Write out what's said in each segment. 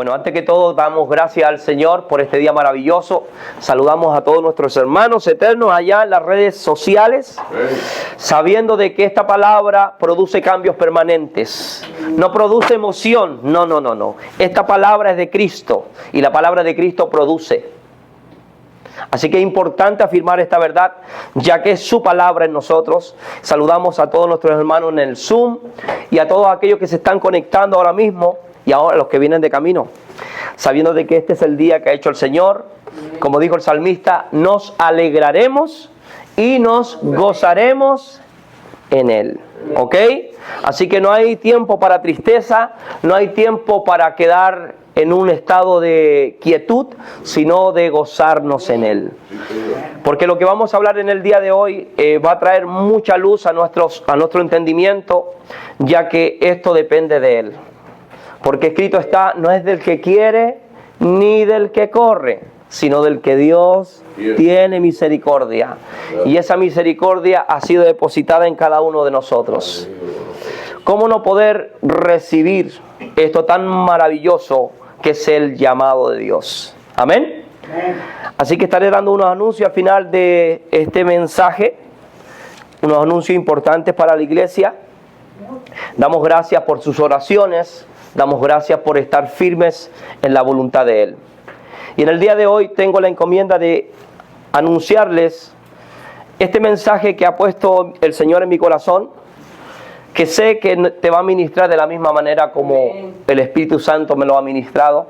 Bueno, antes que todo damos gracias al Señor por este día maravilloso. Saludamos a todos nuestros hermanos eternos allá en las redes sociales, sabiendo de que esta palabra produce cambios permanentes. No produce emoción, no. Esta palabra es de Cristo y la palabra de Cristo produce. Así que es importante afirmar esta verdad, ya que es su palabra en nosotros. Saludamos a todos nuestros hermanos en el Zoom y a todos aquellos que se están conectando ahora mismo y ahora los que vienen de camino, sabiendo de que este es el día que ha hecho el Señor. Como dijo el salmista, nos alegraremos y nos gozaremos en Él. ¿Ok? Así que no hay tiempo para tristeza, no hay tiempo para quedar en un estado de quietud, sino de gozarnos en Él. Porque lo que vamos a hablar en el día de hoy va a traer mucha luz a nuestro entendimiento, ya que esto depende de Él. Porque escrito está, no es del que quiere ni del que corre, sino del que Dios tiene misericordia. Y esa misericordia ha sido depositada en cada uno de nosotros. ¿Cómo no poder recibir esto tan maravilloso que es el llamado de Dios? Amén. Así que estaré dando unos anuncios al final de este mensaje, unos anuncios importantes para la iglesia. Damos gracias por sus oraciones, damos gracias por estar firmes en la voluntad de Él. Y en el día de hoy tengo la encomienda de anunciarles este mensaje que ha puesto el Señor en mi corazón, que sé que te va a ministrar de la misma manera como el Espíritu Santo me lo ha ministrado,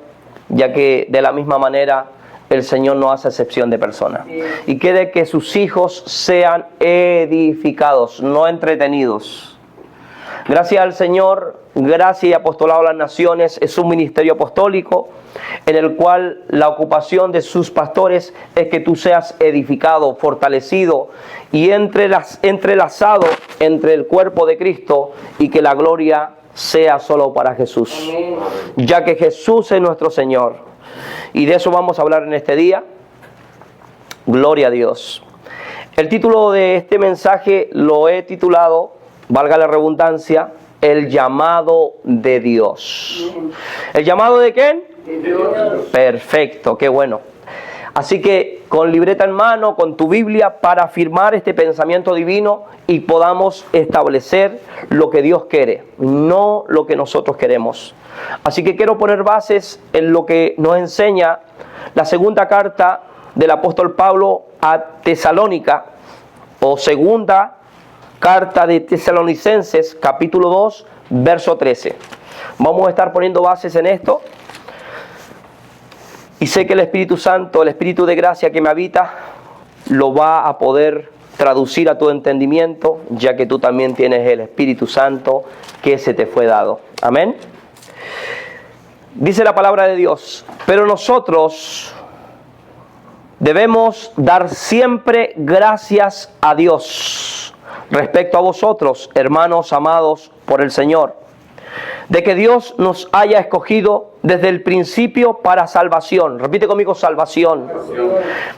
ya que de la misma manera el Señor no hace excepción de persona. Y quiere que sus hijos sean edificados, no entretenidos. Gracias al Señor, Gracia y Apostolado a las Naciones es un ministerio apostólico en el cual la ocupación de sus pastores es que tú seas edificado, fortalecido y entrelazado entre el cuerpo de Cristo, y que la gloria sea solo para Jesús. Amén. Ya que Jesús es nuestro Señor. Y de eso vamos a hablar en este día. Gloria a Dios. El título de este mensaje lo he titulado, valga la redundancia, el llamado de Dios. ¿El llamado de quién? De Dios. Perfecto, qué bueno. Así que con libreta en mano, con tu Biblia, para afirmar este pensamiento divino y podamos establecer lo que Dios quiere, no lo que nosotros queremos. Así que quiero poner bases en lo que nos enseña la segunda carta del apóstol Pablo a Tesalónica, o segunda carta de Tesalonicenses, capítulo 2, verso 13. Vamos a estar poniendo bases en esto. Y sé que el Espíritu Santo, el Espíritu de gracia que me habita, lo va a poder traducir a tu entendimiento, ya que tú también tienes el Espíritu Santo que se te fue dado. Amén. Dice la palabra de Dios, pero nosotros debemos dar siempre gracias a Dios respecto a vosotros, hermanos amados por el Señor, de que Dios nos haya escogido desde el principio para salvación. Repite conmigo, salvación.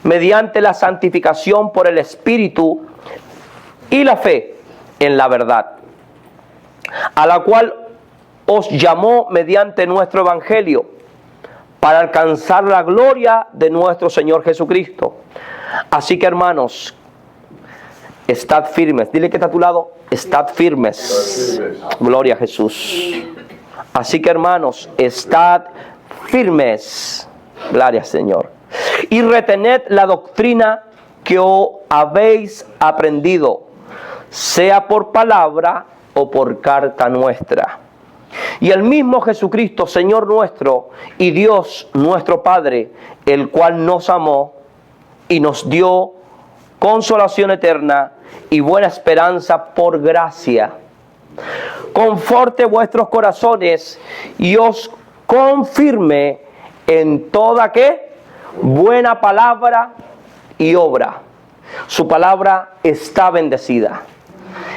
Mediante la santificación por el Espíritu y la fe en la verdad, a la cual os llamó mediante nuestro Evangelio, para alcanzar la gloria de nuestro Señor Jesucristo. Así que, hermanos, estad firmes. Dile que está a tu lado, estad firmes. Gloria a Jesús. Así que, hermanos, estad firmes. Gloria al Señor. Y retened la doctrina que os habéis aprendido, sea por palabra o por carta nuestra. Y el mismo Jesucristo, Señor nuestro, y Dios nuestro Padre, el cual nos amó y nos dio consolación eterna y buena esperanza por gracia, conforte vuestros corazones y os confirme en toda ¿qué? Buena palabra y obra. Su palabra está bendecida.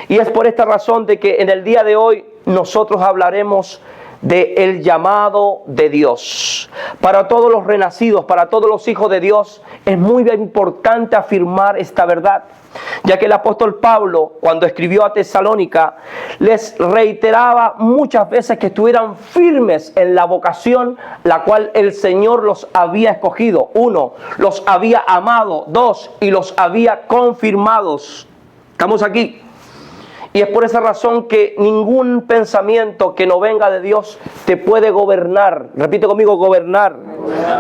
Y es por esta razón de que en el día de hoy nosotros hablaremos del llamado de Dios. Para todos los renacidos, para todos los hijos de Dios, es muy importante afirmar esta verdad, ya que el apóstol Pablo, cuando escribió a Tesalónica, les reiteraba muchas veces que estuvieran firmes en la vocación la cual el Señor los había escogido. 1, los había amado. 2, y los había confirmados. ¿Estamos aquí? Y es por esa razón que ningún pensamiento que no venga de Dios te puede gobernar. Repite conmigo, gobernar.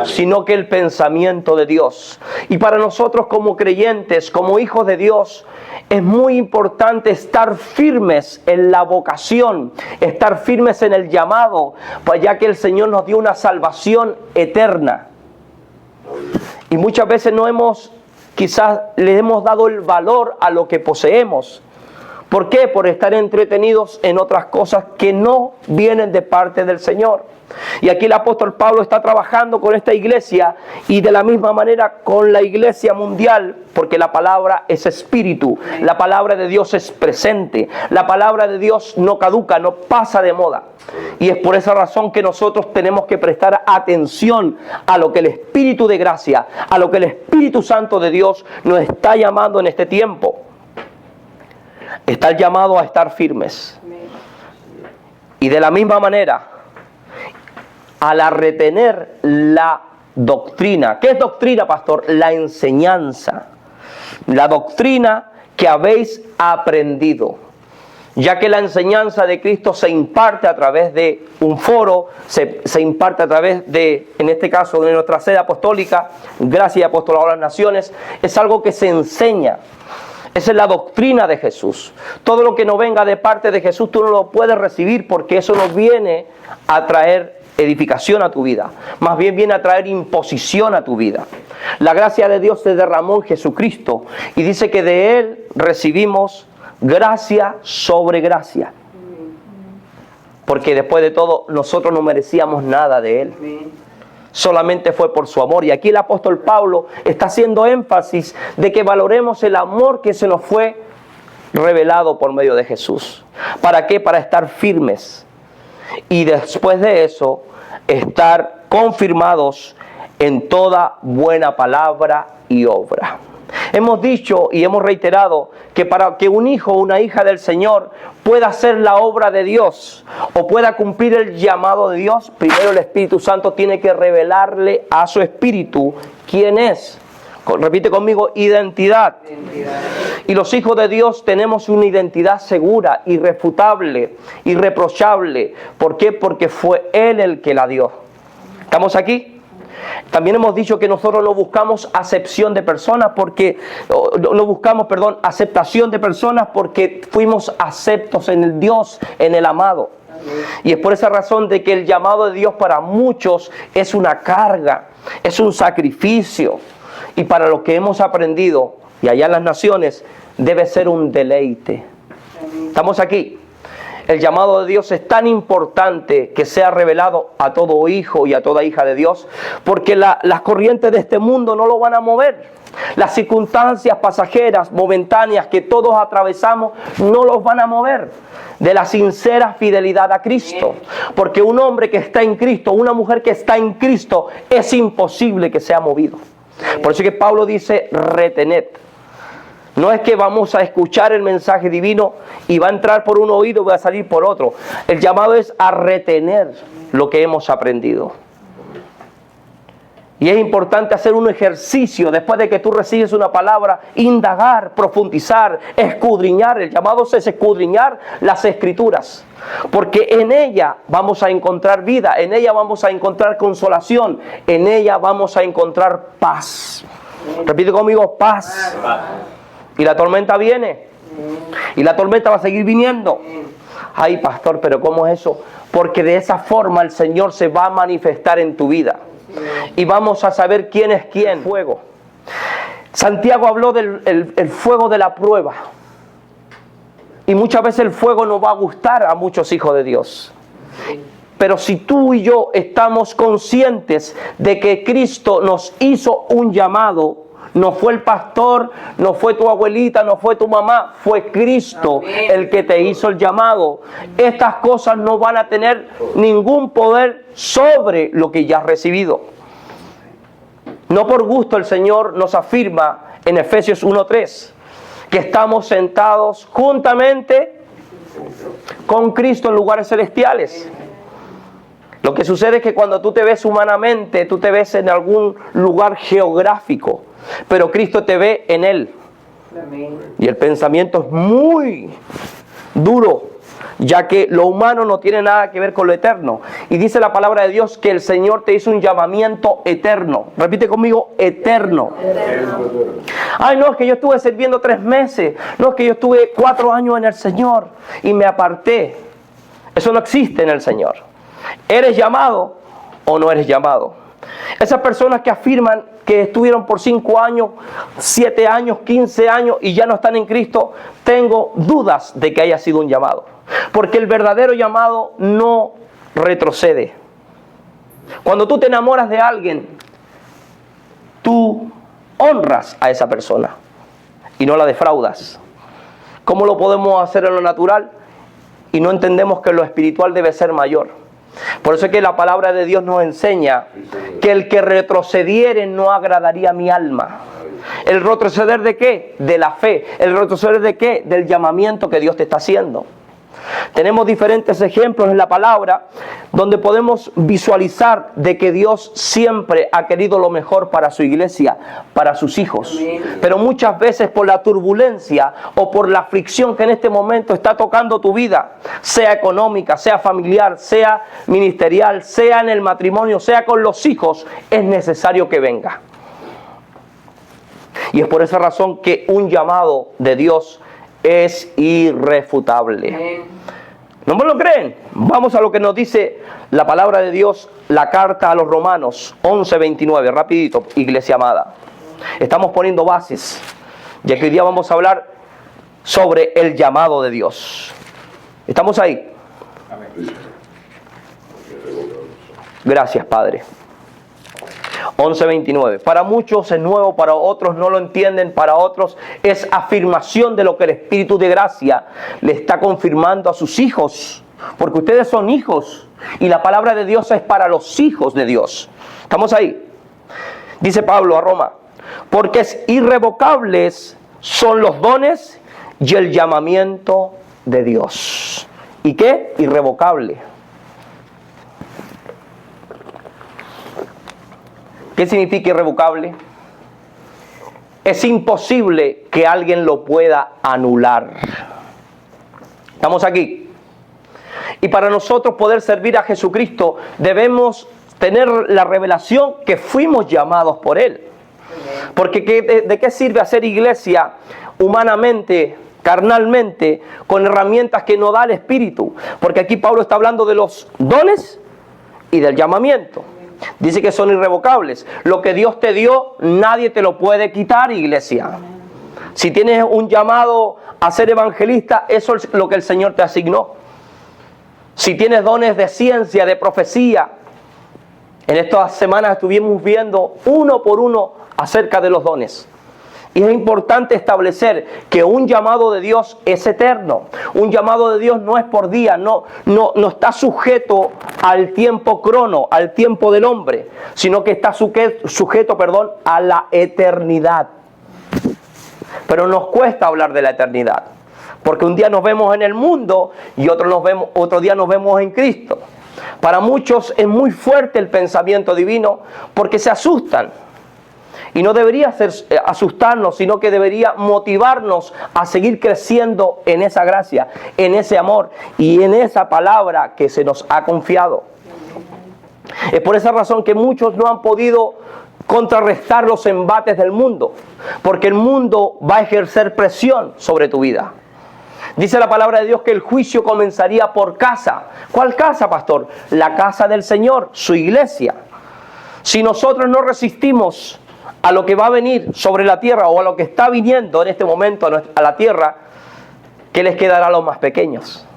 Sino que el pensamiento de Dios. Y para nosotros como creyentes, como hijos de Dios, es muy importante estar firmes en la vocación, estar firmes en el llamado, ya que el Señor nos dio una salvación eterna. Y muchas veces quizás le hemos dado el valor a lo que poseemos. ¿Por qué? Por estar entretenidos en otras cosas que no vienen de parte del Señor. Y aquí el apóstol Pablo está trabajando con esta iglesia y de la misma manera con la iglesia mundial, porque la palabra es espíritu, la palabra de Dios es presente, la palabra de Dios no caduca, no pasa de moda. Y es por esa razón que nosotros tenemos que prestar atención a lo que el Espíritu de gracia, a lo que el Espíritu Santo de Dios nos está llamando en este tiempo. Está llamado a estar firmes. Y de la misma manera, al retener la doctrina. ¿Qué es doctrina, pastor? La enseñanza. La doctrina que habéis aprendido. Ya que la enseñanza de Cristo se imparte a través de un foro, se imparte a través de, en este caso, de nuestra sede apostólica, Gracia y Apostolado a las Naciones, es algo que se enseña. Esa es la doctrina de Jesús. Todo lo que no venga de parte de Jesús tú no lo puedes recibir, porque eso no viene a traer edificación a tu vida. Más bien viene a traer imposición a tu vida. La gracia de Dios se derramó en Jesucristo y dice que de Él recibimos gracia sobre gracia. Porque después de todo nosotros no merecíamos nada de Él. Solamente fue por su amor. Y aquí el apóstol Pablo está haciendo énfasis de que valoremos el amor que se nos fue revelado por medio de Jesús. ¿Para qué? Para estar firmes. Y después de eso, estar confirmados en toda buena palabra y obra. Hemos dicho y hemos reiterado que para que un hijo o una hija del Señor pueda hacer la obra de Dios o pueda cumplir el llamado de Dios, primero el Espíritu Santo tiene que revelarle a su espíritu quién es. Repite conmigo, identidad. Y los hijos de Dios tenemos una identidad segura, irrefutable, irreprochable. ¿Por qué? Porque fue Él el que la dio. ¿Estamos aquí? También hemos dicho que nosotros no buscamos acepción de personas aceptación de personas porque fuimos aceptos en el Dios, en el amado. Y es por esa razón de que el llamado de Dios para muchos es una carga, es un sacrificio. Y para los que hemos aprendido, y allá en las naciones, debe ser un deleite. ¿Estamos aquí? El llamado de Dios es tan importante que sea revelado a todo hijo y a toda hija de Dios, porque las corrientes de este mundo no lo van a mover. Las circunstancias pasajeras, momentáneas que todos atravesamos, no los van a mover de la sincera fidelidad a Cristo. Porque un hombre que está en Cristo, una mujer que está en Cristo, es imposible que sea movido. Por eso que Pablo dice, retened. No es que vamos a escuchar el mensaje divino y va a entrar por un oído y va a salir por otro. El llamado es a retener lo que hemos aprendido. Y es importante hacer un ejercicio después de que tú recibes una palabra, indagar, profundizar, escudriñar. El llamado es escudriñar las Escrituras. Porque en ella vamos a encontrar vida, en ella vamos a encontrar consolación, en ella vamos a encontrar paz. Repite conmigo, paz. Y la tormenta viene. Y la tormenta va a seguir viniendo. Ay, pastor, pero ¿cómo es eso? Porque de esa forma el Señor se va a manifestar en tu vida. Y vamos a saber quién es quién. Fuego. Santiago habló del fuego de la prueba. Y muchas veces el fuego no va a gustar a muchos hijos de Dios. Pero si tú y yo estamos conscientes de que Cristo nos hizo un llamado, no fue el pastor, no fue tu abuelita, no fue tu mamá, fue Cristo el que te hizo el llamado. Estas cosas no van a tener ningún poder sobre lo que ya has recibido. No por gusto el Señor nos afirma en Efesios 1:3 que estamos sentados juntamente con Cristo en lugares celestiales. Lo que sucede es que cuando tú te ves humanamente, tú te ves en algún lugar geográfico, pero Cristo te ve en Él. Y el pensamiento es muy duro, ya que lo humano no tiene nada que ver con lo eterno. Y dice la palabra de Dios que el Señor te hizo un llamamiento eterno. Repite conmigo, eterno. Ay, no, es que yo estuve sirviendo 3 meses. No, es que yo estuve 4 años en el Señor y me aparté. Eso no existe en el Señor. ¿Eres llamado o no eres llamado? Esas personas que afirman que estuvieron por 5 años, 7 años, 15 años y ya no están en Cristo, tengo dudas de que haya sido un llamado. Porque el verdadero llamado no retrocede. Cuando tú te enamoras de alguien, tú honras a esa persona y no la defraudas. ¿Cómo lo podemos hacer en lo natural? Y no entendemos que lo espiritual debe ser mayor. Por eso es que la palabra de Dios nos enseña que el que retrocediere no agradaría a mi alma. ¿El retroceder de qué? De la fe. ¿El retroceder de qué? Del llamamiento que Dios te está haciendo. Tenemos diferentes ejemplos en la palabra donde podemos visualizar de que Dios siempre ha querido lo mejor para su iglesia, para sus hijos. Pero muchas veces por la turbulencia o por la aflicción que en este momento está tocando tu vida, sea económica, sea familiar, sea ministerial, sea en el matrimonio, sea con los hijos, es necesario que venga. Y es por esa razón que un llamado de Dios es irrefutable. ¿No me lo creen? Vamos a lo que nos dice la palabra de Dios, la carta a los Romanos 11:29. Rapidito, iglesia amada. Estamos poniendo bases, ya que hoy día vamos a hablar sobre el llamado de Dios. ¿Estamos ahí? Gracias, Padre. 11:29. Para muchos es nuevo, para otros no lo entienden, para otros es afirmación de lo que el Espíritu de gracia le está confirmando a sus hijos. Porque ustedes son hijos y la palabra de Dios es para los hijos de Dios. ¿Estamos ahí? Dice Pablo a Roma, porque irrevocables son los dones y el llamamiento de Dios. ¿Y qué? Irrevocable. ¿Qué significa irrevocable? Es imposible que alguien lo pueda anular. ¿Estamos aquí? Y para nosotros poder servir a Jesucristo debemos tener la revelación que fuimos llamados por Él. Porque ¿de qué sirve hacer iglesia humanamente, carnalmente, con herramientas que no da el Espíritu? Porque aquí Pablo está hablando de los dones y del llamamiento. Dice que son irrevocables. Lo que Dios te dio, nadie te lo puede quitar, iglesia. Si tienes un llamado a ser evangelista, eso es lo que el Señor te asignó. Si tienes dones de ciencia, de profecía, en estas semanas estuvimos viendo uno por uno acerca de los dones. Y es importante establecer que un llamado de Dios es eterno. Un llamado de Dios no es por día, no está sujeto al tiempo crono, al tiempo del hombre, sino que está sujeto, a la eternidad. Pero nos cuesta hablar de la eternidad, porque un día nos vemos en el mundo y otro día nos vemos en Cristo. Para muchos es muy fuerte el pensamiento divino porque se asustan. Y no debería asustarnos, sino que debería motivarnos a seguir creciendo en esa gracia, en ese amor y en esa palabra que se nos ha confiado. Es por esa razón que muchos no han podido contrarrestar los embates del mundo, porque el mundo va a ejercer presión sobre tu vida. Dice la palabra de Dios que el juicio comenzaría por casa. ¿Cuál casa, pastor? La casa del Señor, su iglesia. Si nosotros no resistimos a lo que va a venir sobre la tierra o a lo que está viniendo en este momento a la tierra, ¿qué les quedará a los más pequeños?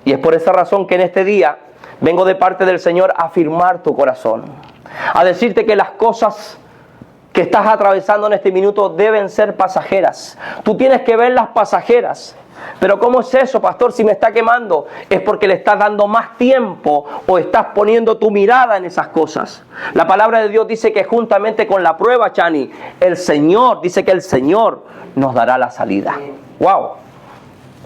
Y es por esa razón que en este día vengo de parte del Señor a afirmar tu corazón, a decirte que las cosas que estás atravesando en este minuto deben ser pasajeras. Tú tienes que verlas pasajeras. Pero ¿cómo es eso, pastor? Si me está quemando, es porque le estás dando más tiempo o estás poniendo tu mirada en esas cosas. La palabra de Dios dice que juntamente con la prueba, Chani, el Señor, dice que el Señor nos dará la salida. ¡Wow!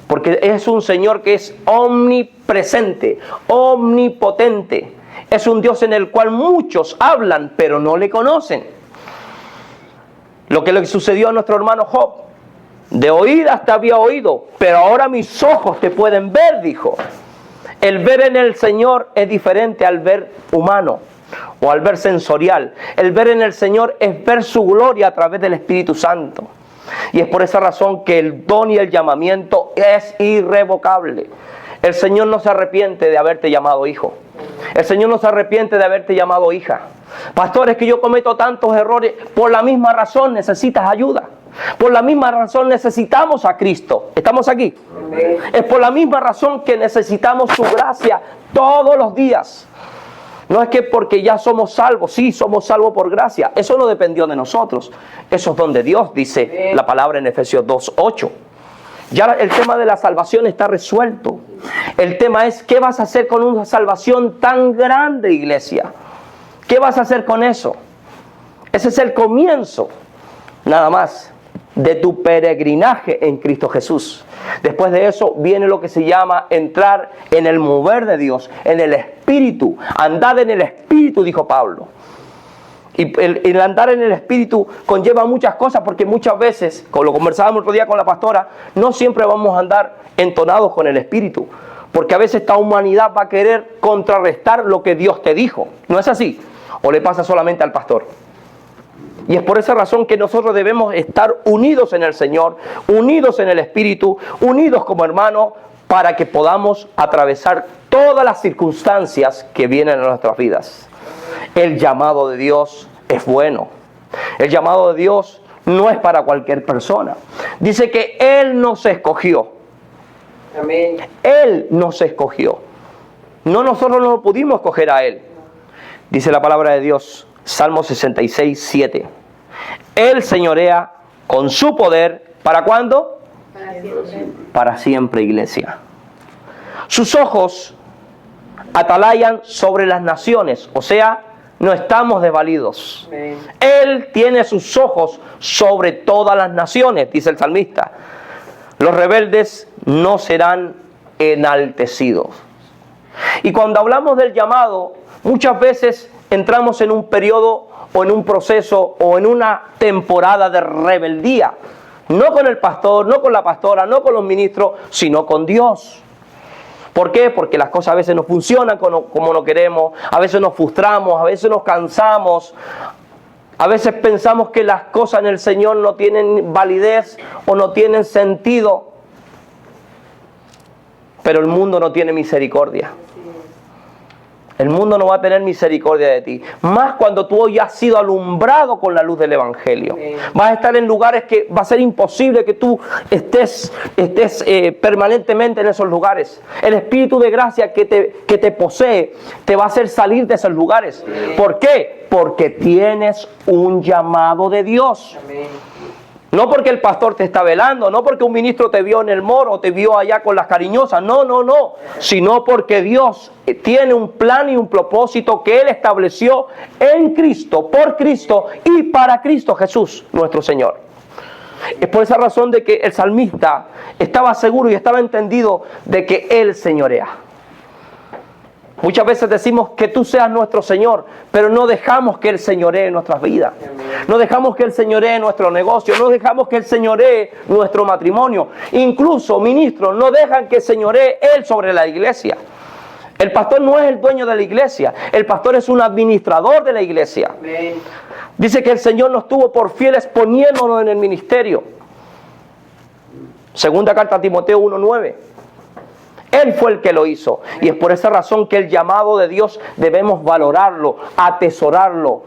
Porque es un Señor que es omnipresente, omnipotente. Es un Dios en el cual muchos hablan, pero no le conocen. Lo que le sucedió a nuestro hermano Job. De oídas te había oído, pero ahora mis ojos te pueden ver, dijo. El ver en el Señor es diferente al ver humano o al ver sensorial. El ver en el Señor es ver su gloria a través del Espíritu Santo. Y es por esa razón que el don y el llamamiento es irrevocable. El Señor no se arrepiente de haberte llamado hijo. El Señor no se arrepiente de haberte llamado hija. Pastor, es que yo cometo tantos errores. Por la misma razón necesitas ayuda. Por la misma razón necesitamos a Cristo. ¿Estamos aquí? Amén. Es por la misma razón que necesitamos su gracia todos los días. No es que porque ya somos salvos. Sí, somos salvos por gracia. Eso no dependió de nosotros. Eso es don de Dios, dice la palabra en Efesios 2:8. Ya el tema de la salvación está resuelto. El tema es, ¿qué vas a hacer con una salvación tan grande, iglesia? ¿Qué vas a hacer con eso? Ese es el comienzo, nada más, de tu peregrinaje en Cristo Jesús. Después de eso viene lo que se llama entrar en el mover de Dios, en el Espíritu. Andad en el Espíritu, dijo Pablo. Y el andar en el Espíritu conlleva muchas cosas, porque muchas veces, como lo conversábamos el otro día con la pastora, no siempre vamos a andar entonados con el Espíritu. Porque a veces esta humanidad va a querer contrarrestar lo que Dios te dijo. ¿No es así? ¿O le pasa solamente al pastor? Y es por esa razón que nosotros debemos estar unidos en el Señor, unidos en el Espíritu, unidos como hermanos, para que podamos atravesar todas las circunstancias que vienen a nuestras vidas. El llamado de Dios es bueno. El llamado de Dios no es para cualquier persona. Dice que Él nos escogió. Amén. Él nos escogió. No, nosotros no pudimos escoger a Él. Dice la palabra de Dios, Salmo 66:7. Él señorea con su poder. ¿Para cuándo? Para siempre. Para siempre, iglesia. Sus ojos atalayan sobre las naciones. O sea, no estamos desvalidos. Amén. Él tiene sus ojos sobre todas las naciones, dice el salmista. Los rebeldes no serán enaltecidos. Y cuando hablamos del llamado, muchas veces entramos en un periodo o en un proceso o en una temporada de rebeldía. No con el pastor, no con la pastora, no con los ministros, sino con Dios. ¿Por qué? Porque las cosas a veces no funcionan como no queremos, a veces nos frustramos, a veces nos cansamos, a veces pensamos que las cosas en el Señor no tienen validez o no tienen sentido, pero el mundo no tiene misericordia. El mundo no va a tener misericordia de ti. Más cuando tú hoy has sido alumbrado con la luz del Evangelio. Vas a estar en lugares que va a ser imposible que tú estés permanentemente en esos lugares. El Espíritu de gracia que te posee te va a hacer salir de esos lugares. ¿Por qué? Porque tienes un llamado de Dios. No porque el pastor te está velando, no porque un ministro te vio en el moro o te vio allá con las cariñosas, no, sino porque Dios tiene un plan y un propósito que Él estableció en Cristo, por Cristo y para Cristo Jesús, nuestro Señor. Es por esa razón de que el salmista estaba seguro y estaba entendido de que Él señorea. Muchas veces decimos que tú seas nuestro Señor, pero no dejamos que Él señoree nuestras vidas. No dejamos que Él señoree nuestro negocio, no dejamos que Él señoree nuestro matrimonio. Incluso, ministros, no dejan que señoree Él sobre la iglesia. El pastor no es el dueño de la iglesia, el pastor es un administrador de la iglesia. Dice que el Señor nos tuvo por fieles poniéndonos en el ministerio. Segunda carta a Timoteo 1:9. Él fue el que lo hizo. Y es por esa razón que el llamado de Dios debemos valorarlo, atesorarlo.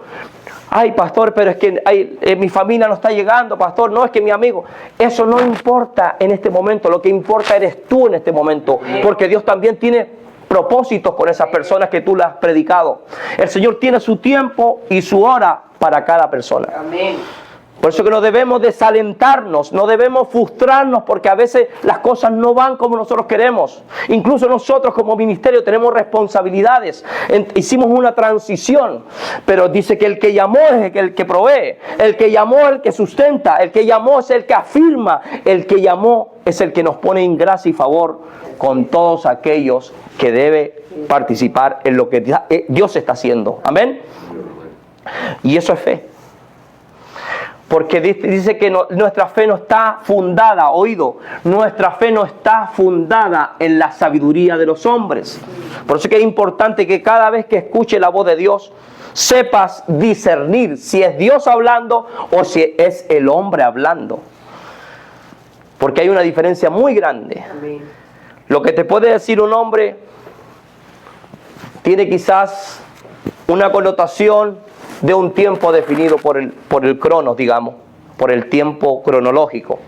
Ay, pastor, pero es que mi familia no está llegando, pastor. No, es que mi amigo. Eso no importa en este momento. Lo que importa eres tú en este momento. Porque Dios también tiene propósitos con esas personas que tú le has predicado. El Señor tiene su tiempo y su hora para cada persona. Amén. Por eso que no debemos desalentarnos, no debemos frustrarnos porque a veces las cosas no van como nosotros queremos. Incluso nosotros como ministerio tenemos responsabilidades. Hicimos una transición, pero dice que el que llamó es el que provee, el que llamó es el que sustenta, el que llamó es el que afirma, el que llamó es el que nos pone en gracia y favor con todos aquellos que debe participar en lo que Dios está haciendo. Amén. Y eso es fe. Porque dice que nuestra fe no está fundada, oído, nuestra fe no está fundada en la sabiduría de los hombres. Por eso es que es importante que cada vez que escuche la voz de Dios, sepas discernir si es Dios hablando o si es el hombre hablando. Porque hay una diferencia muy grande. Amén. Lo que te puede decir un hombre tiene quizás una connotación de un tiempo definido por el cronos, digamos, por el tiempo cronológico.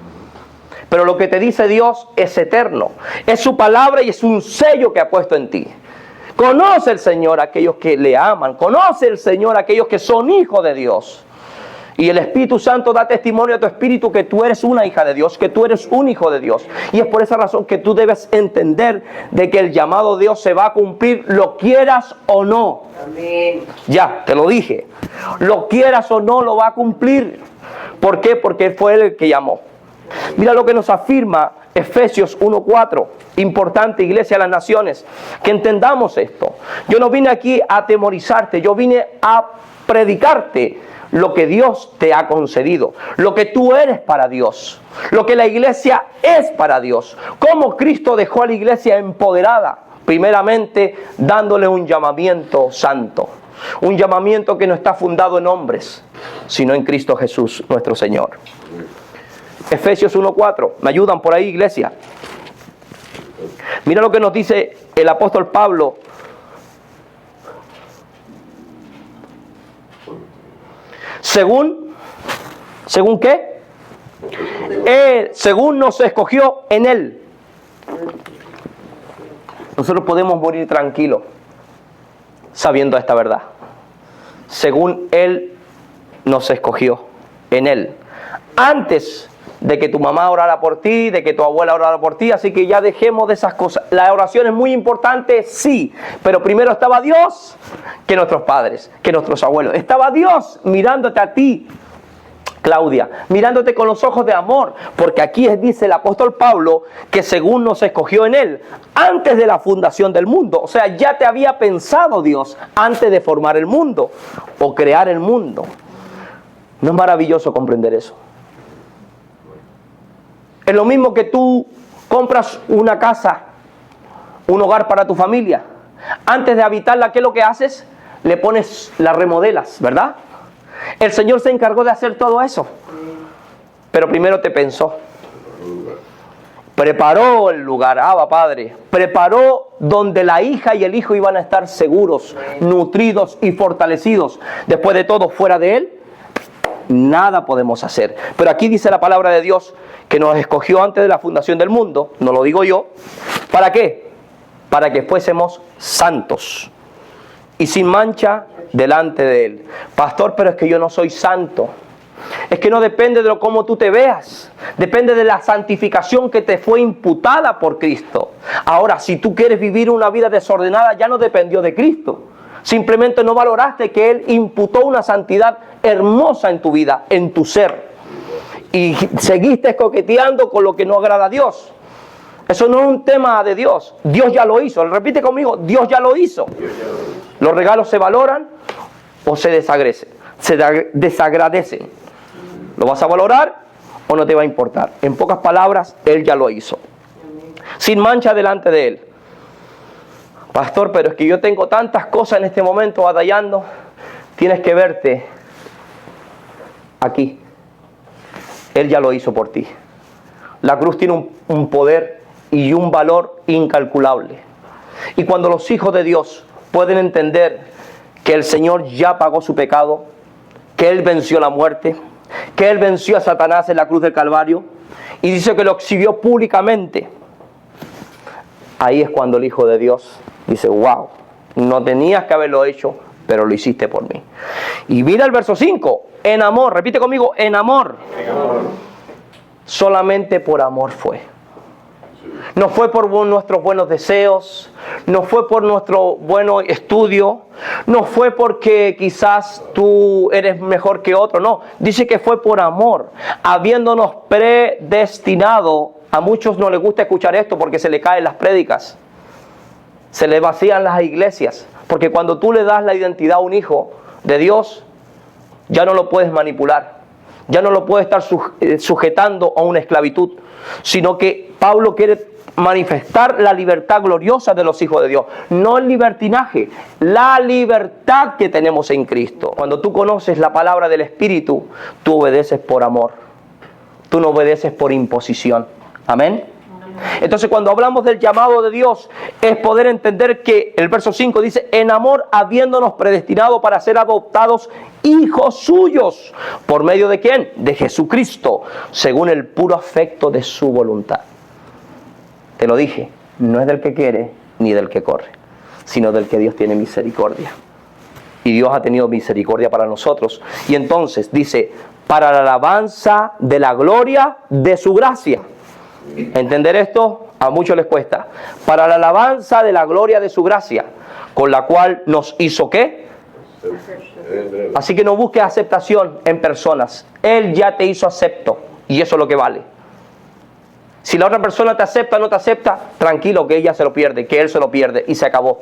Pero lo que te dice Dios es eterno, es su palabra y es un sello que ha puesto en ti. Conoce el Señor a aquellos que le aman, conoce el Señor a aquellos que son hijos de Dios. Y el Espíritu Santo da testimonio a tu espíritu que tú eres una hija de Dios, que tú eres un hijo de Dios. Y es por esa razón que tú debes entender de que el llamado de Dios se va a cumplir, lo quieras o no. Amén. Ya, te lo dije. Lo quieras o no, lo va a cumplir. ¿Por qué? Porque fue Él el que llamó. Mira lo que nos afirma Efesios 1:4. Importante, iglesia de las naciones, que entendamos esto. Yo no vine aquí a atemorizarte, yo vine a predicarte lo que Dios te ha concedido, lo que tú eres para Dios, lo que la iglesia es para Dios, cómo Cristo dejó a la iglesia empoderada, primeramente dándole un llamamiento santo, un llamamiento que no está fundado en hombres, sino en Cristo Jesús nuestro Señor. Efesios 1:4, ¿me ayudan por ahí, iglesia? Mira lo que nos dice el apóstol Pablo. ¿Según qué? Según nos escogió en Él. Nosotros podemos morir tranquilos sabiendo esta verdad. Según Él nos escogió en Él. Antes de que tu mamá orara por ti, de que tu abuela orara por ti, así que ya dejemos de esas cosas. La oración es muy importante, sí, pero primero estaba Dios que nuestros padres, que nuestros abuelos. Estaba Dios mirándote a ti, Claudia, mirándote con los ojos de amor, porque aquí dice el apóstol Pablo que según nos escogió en Él, antes de la fundación del mundo, o sea, ya te había pensado Dios antes de formar el mundo o crear el mundo. ¿No es maravilloso comprender eso? Es lo mismo que tú compras una casa, un hogar para tu familia. Antes de habitarla, ¿qué es lo que haces? Le pones, la remodelas, ¿verdad? El Señor se encargó de hacer todo eso. Pero primero te pensó. Preparó el lugar, Padre. Preparó donde la hija y el hijo iban a estar seguros, nutridos y fortalecidos. Después de todo, fuera de Él, nada podemos hacer. Pero aquí dice la palabra de Dios que nos escogió antes de la fundación del mundo, no lo digo yo. ¿Para qué? Para que fuésemos santos y sin mancha delante de Él. Pastor, pero es que yo no soy santo. Es que no depende de cómo tú te veas, depende de la santificación que te fue imputada por Cristo. Ahora, si tú quieres vivir una vida desordenada, ya no dependió de Cristo. Simplemente no valoraste que Él imputó una santidad hermosa en tu vida, en tu ser. Y seguiste coqueteando con lo que no agrada a Dios. Eso no es un tema de Dios. Dios ya lo hizo. Repite conmigo, Dios ya lo hizo. Los regalos se valoran o se desagradecen. ¿Lo vas a valorar o no te va a importar? En pocas palabras, Él ya lo hizo. Sin mancha delante de Él. Pastor, pero es que yo tengo tantas cosas en este momento batallando. Tienes que verte aquí. Él ya lo hizo por ti. La cruz tiene un poder y un valor incalculable. Y cuando los hijos de Dios pueden entender que el Señor ya pagó su pecado, que Él venció la muerte, que Él venció a Satanás en la cruz del Calvario, y dice que lo exhibió públicamente, ahí es cuando el Hijo de Dios Dice, wow, no tenías que haberlo hecho, pero lo hiciste por mí. Y mira el verso 5, en amor, repite conmigo, en amor. En amor. Solamente por amor fue. No fue por nuestros buenos deseos, no fue por nuestro buen estudio, no fue porque quizás tú eres mejor que otro, no. Dice que fue por amor, habiéndonos predestinado. A muchos no les gusta escuchar esto porque se le caen las prédicas, se le vacían las iglesias, porque cuando tú le das la identidad a un hijo de Dios, ya no lo puedes manipular, ya no lo puedes estar sujetando a una esclavitud, sino que Pablo quiere manifestar la libertad gloriosa de los hijos de Dios, no el libertinaje, la libertad que tenemos en Cristo. Cuando tú conoces la palabra del Espíritu, tú obedeces por amor, tú no obedeces por imposición. Amén. Entonces, cuando hablamos del llamado de Dios, es poder entender que el verso 5 dice, en amor habiéndonos predestinado para ser adoptados hijos suyos. ¿Por medio de quién? De Jesucristo, según el puro afecto de su voluntad. Te lo dije, no es del que quiere ni del que corre, sino del que Dios tiene misericordia. Y Dios ha tenido misericordia para nosotros. Y entonces dice, para la alabanza de la gloria de su gracia. Entender esto a muchos les cuesta. Para la alabanza de la gloria de su gracia, con la cual nos hizo ¿qué? Así que no busques aceptación en personas. Él ya te hizo acepto y eso es lo que vale. Si la otra persona te acepta o no te acepta, tranquilo que ella se lo pierde, que él se lo pierde y se acabó.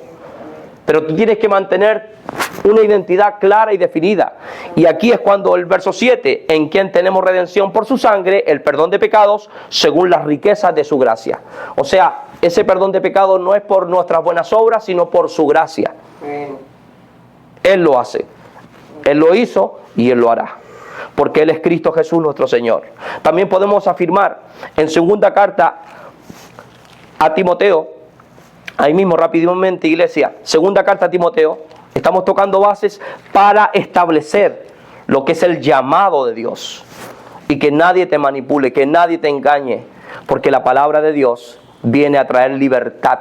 Pero tú tienes que mantener una identidad clara y definida. Y aquí es cuando el verso 7, en quien tenemos redención por su sangre, el perdón de pecados, según las riquezas de su gracia. O sea, ese perdón de pecados no es por nuestras buenas obras, sino por su gracia. Él lo hace. Él lo hizo y Él lo hará. Porque Él es Cristo Jesús nuestro Señor. También podemos afirmar en segunda carta a Timoteo, ahí mismo rápidamente iglesia, segunda carta a Timoteo, estamos tocando bases para establecer lo que es el llamado de Dios. Y que nadie te manipule, que nadie te engañe, porque la palabra de Dios viene a traer libertad.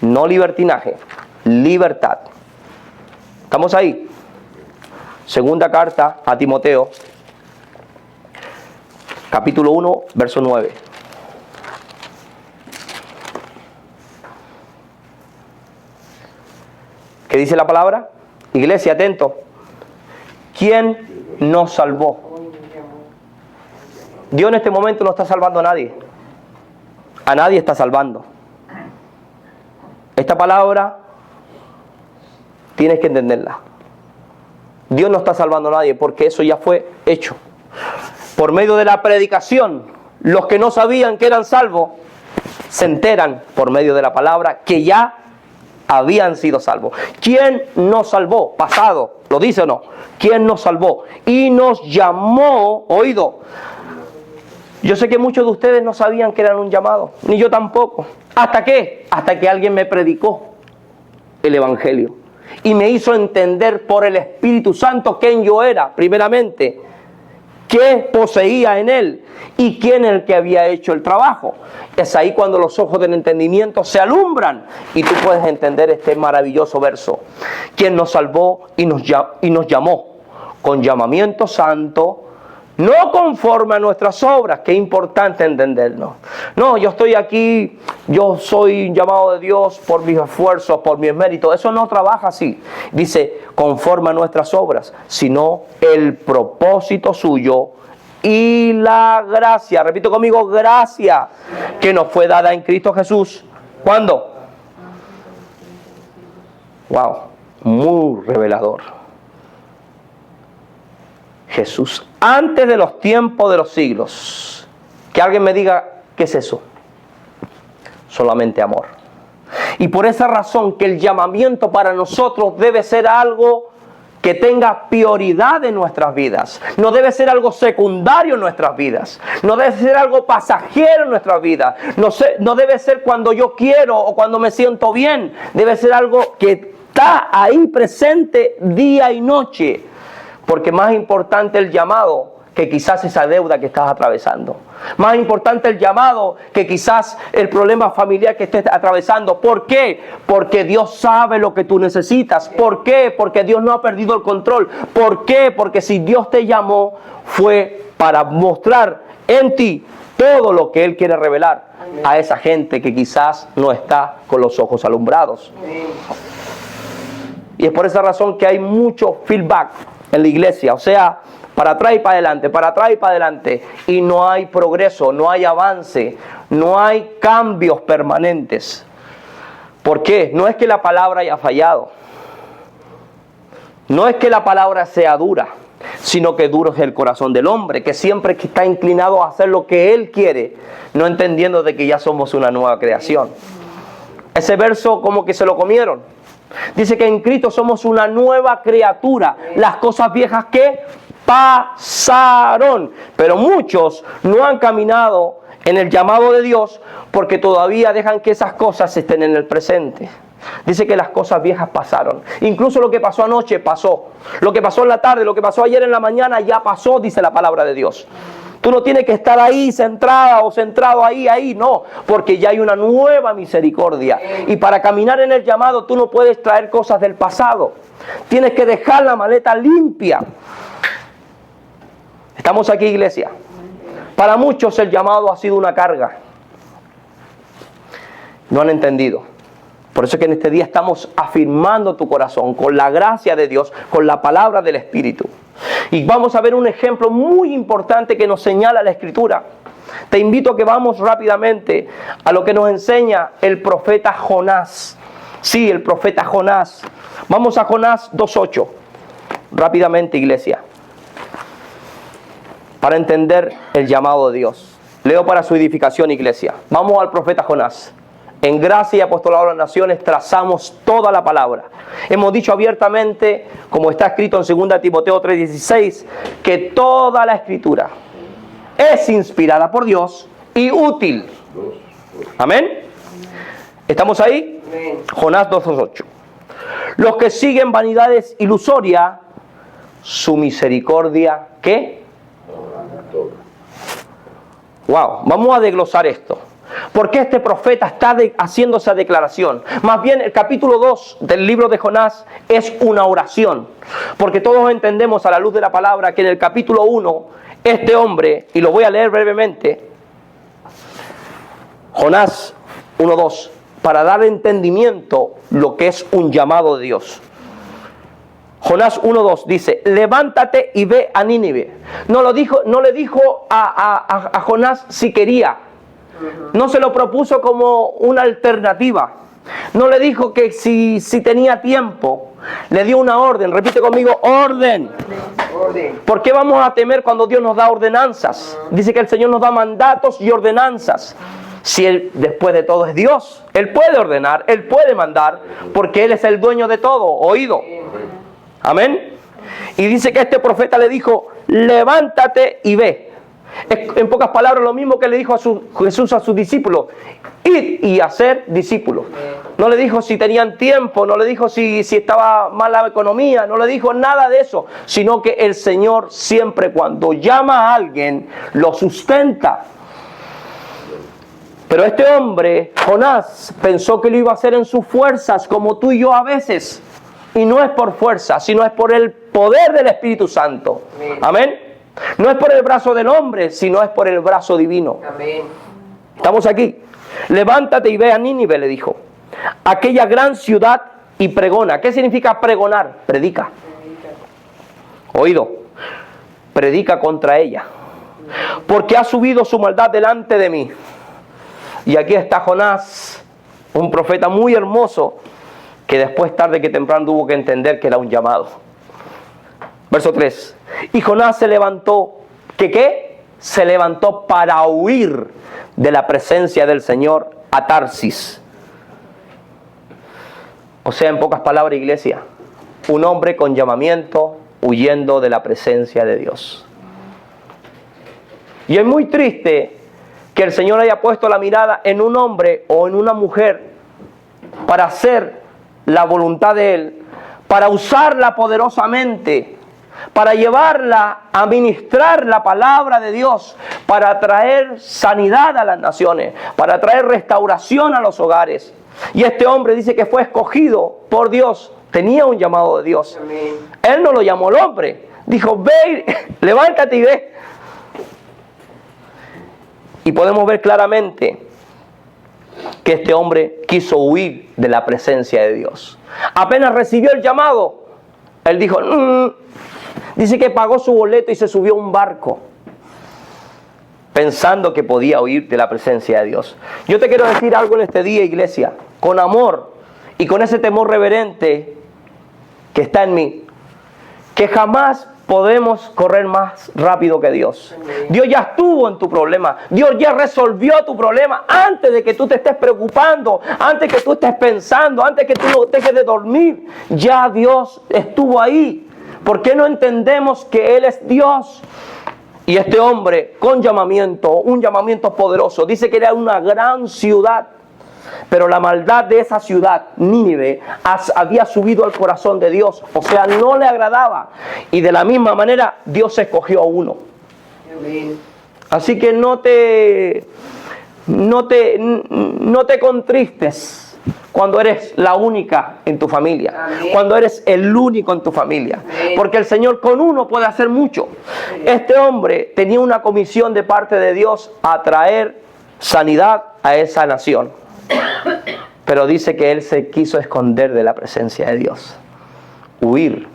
No libertinaje, libertad. ¿Estamos ahí? Segunda carta a Timoteo, capítulo 1, verso 9. ¿Qué dice la palabra? Iglesia, atento. ¿Quién nos salvó? Dios en este momento no está salvando a nadie. A nadie está salvando. Esta palabra tienes que entenderla. Dios no está salvando a nadie porque eso ya fue hecho. Por medio de la predicación, los que no sabían que eran salvos, se enteran por medio de la palabra que ya habían sido salvos. ¿Quién nos salvó? Pasado, ¿lo dice o no? ¿Quién nos salvó? Y nos llamó, oído. Yo sé que muchos de ustedes no sabían que eran un llamado, ni yo tampoco. ¿Hasta qué? Hasta que alguien me predicó el Evangelio. Y me hizo entender por el Espíritu Santo quién yo era, primeramente, qué poseía en Él y quién es el que había hecho el trabajo. Es ahí cuando los ojos del entendimiento se alumbran y tú puedes entender este maravilloso verso. Quien nos salvó y nos llamó con llamamiento santo, no conforme a nuestras obras. Qué importante entenderlo. No, yo estoy aquí, yo soy llamado de Dios por mis esfuerzos, por mis méritos. Eso no trabaja así. Dice, conforme a nuestras obras, sino el propósito suyo y la gracia. Repito conmigo, gracia que nos fue dada en Cristo Jesús. ¿Cuándo? Wow, muy revelador. Jesús, antes de los tiempos de los siglos. Que alguien me diga, ¿qué es eso? Solamente amor. Y por esa razón que el llamamiento para nosotros debe ser algo que tenga prioridad en nuestras vidas. No debe ser algo secundario en nuestras vidas. No debe ser algo pasajero en nuestras vidas. No debe ser cuando yo quiero o cuando me siento bien. Debe ser algo que está ahí presente día y noche. Porque más importante el llamado que quizás esa deuda que estás atravesando. Más importante el llamado que quizás el problema familiar que estés atravesando. ¿Por qué? Porque Dios sabe lo que tú necesitas. ¿Por qué? Porque Dios no ha perdido el control. ¿Por qué? Porque si Dios te llamó fue para mostrar en ti todo lo que Él quiere revelar a esa gente que quizás no está con los ojos alumbrados. Y es por esa razón que hay mucho feedback en la iglesia. O sea, para atrás y para adelante, para atrás y para adelante. Y no hay progreso, no hay avance, no hay cambios permanentes. ¿Por qué? No es que la palabra haya fallado. No es que la palabra sea dura, sino que duro es el corazón del hombre, que siempre está inclinado a hacer lo que él quiere, no entendiendo de que ya somos una nueva creación. Ese verso como que se lo comieron. Dice que en Cristo somos una nueva criatura. Las cosas viejas que pasaron. Pero muchos no han caminado en el llamado de Dios porque todavía dejan que esas cosas estén en el presente. Dice que las cosas viejas pasaron. Incluso lo que pasó anoche pasó. Lo que pasó en la tarde, lo que pasó ayer en la mañana ya pasó, dice la palabra de Dios. Tú no tienes que estar ahí centrada o centrado ahí, no. Porque ya hay una nueva misericordia. Y para caminar en el llamado tú no puedes traer cosas del pasado. Tienes que dejar la maleta limpia. ¿Estamos aquí, iglesia? Para muchos el llamado ha sido una carga. No han entendido. Por eso es que en este día estamos afirmando tu corazón con la gracia de Dios, con la palabra del Espíritu. Y vamos a ver un ejemplo muy importante que nos señala la Escritura. Te invito a que vamos rápidamente a lo que nos enseña el profeta Jonás. Sí, el profeta Jonás. Vamos a Jonás 2:8. Rápidamente, iglesia. Para entender el llamado de Dios. Leo para su edificación, iglesia. Vamos al profeta Jonás. En gracia y apostolado a las naciones trazamos toda la palabra. Hemos dicho abiertamente, como está escrito en 2 Timoteo 3:16, que toda la escritura es inspirada por Dios y útil. Amén. ¿Estamos ahí? Jonás 2:8. Los que siguen vanidades ilusorias, su misericordia, ¿qué? Wow, vamos a desglosar esto. ¿Por qué este profeta está haciendo esa declaración? Más bien el capítulo 2 del libro de Jonás es una oración. Porque todos entendemos a la luz de la palabra que en el capítulo 1, este hombre, y lo voy a leer brevemente, Jonás 1:2, para dar entendimiento lo que es un llamado de Dios. Jonás 1:2 dice, levántate y ve a Nínive. No le dijo a Jonás si quería. No se lo propuso como una alternativa. No le dijo que si tenía tiempo. Le dio una orden. Repite conmigo, orden. ¿Por qué vamos a temer cuando Dios nos da ordenanzas? Dice que el Señor nos da mandatos y ordenanzas. Si Él, después de todo, es Dios, Él puede ordenar, Él puede mandar, porque Él es el dueño de todo. Oído. Amén. Y dice que este profeta le dijo, levántate y ve. Es, en pocas palabras, lo mismo que le dijo Jesús a sus discípulos: id y hacer discípulos. No le dijo si tenían tiempo, no le dijo si estaba mal la economía, no le dijo nada de eso, sino que el Señor siempre, cuando llama a alguien, lo sustenta. Pero este hombre, Jonás, pensó que lo iba a hacer en sus fuerzas, como tú y yo a veces. Y no es por fuerza, sino es por el poder del Espíritu Santo. Amén. No es por el brazo del hombre, sino es por el brazo divino. Amén. ¿Estamos aquí? Levántate y ve a Nínive, le dijo, aquella gran ciudad, y pregona. ¿Qué significa pregonar? Predica. Oído. Predica contra ella. Porque ha subido su maldad delante de mí. Y aquí está Jonás, un profeta muy hermoso, que después, tarde que temprano, tuvo que entender que era un llamado. Verso 3. Y Jonás se levantó, ¿qué? Se levantó para huir de la presencia del Señor a Tarsis. O sea, en pocas palabras, iglesia, un hombre con llamamiento huyendo de la presencia de Dios. Y es muy triste que el Señor haya puesto la mirada en un hombre o en una mujer para hacer la voluntad de Él, para usarla poderosamente para llevarla a ministrar la palabra de Dios, para traer sanidad a las naciones, para traer restauración a los hogares. Y este hombre dice que fue escogido por Dios, tenía un llamado de Dios. Amén. Él no lo llamó el hombre, dijo, ve, levántate y ve. Y podemos ver claramente que este hombre quiso huir de la presencia de Dios. Apenas recibió el llamado, él dijo, dice que pagó su boleto y se subió a un barco, pensando que podía huir de la presencia de Dios. Yo te quiero decir algo en este día, iglesia, con amor y con ese temor reverente que está en mí, que jamás podemos correr más rápido que Dios. Dios ya estuvo en tu problema. Dios ya resolvió tu problema antes de que tú te estés preocupando, antes que tú estés pensando, antes que tú no dejes de dormir. Ya Dios estuvo ahí. ¿Por qué no entendemos que Él es Dios? Y este hombre con llamamiento, un llamamiento poderoso, dice que era una gran ciudad. Pero la maldad de esa ciudad, Nínive, había subido al corazón de Dios. O sea, no le agradaba. Y de la misma manera, Dios escogió a uno. Amén. Así que no te contristes cuando eres la única en tu familia. Amén. Cuando eres el único en tu familia. Amén. Porque el Señor con uno puede hacer mucho. Amén. Este hombre tenía una comisión de parte de Dios a traer sanidad a esa nación. Pero dice que él se quiso esconder de la presencia de Dios. Huir.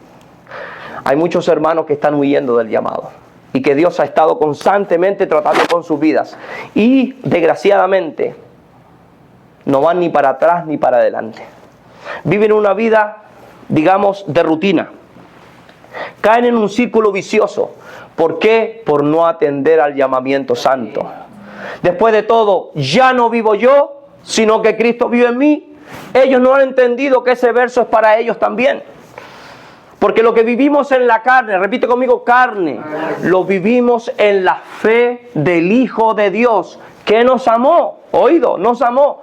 Hay muchos hermanos que están huyendo del llamado. Y que Dios ha estado constantemente tratando con sus vidas. Y desgraciadamente no van ni para atrás ni para adelante. Viven una vida, digamos, de rutina. Caen en un círculo vicioso. ¿Por qué? Por no atender al llamamiento santo. Después de todo, ya no vivo yo, sino que Cristo vive en mí. Ellos no han entendido que ese verso es para ellos también. Porque lo que vivimos en la carne, repite conmigo, carne, lo vivimos en la fe del Hijo de Dios, que nos amó, oído, nos amó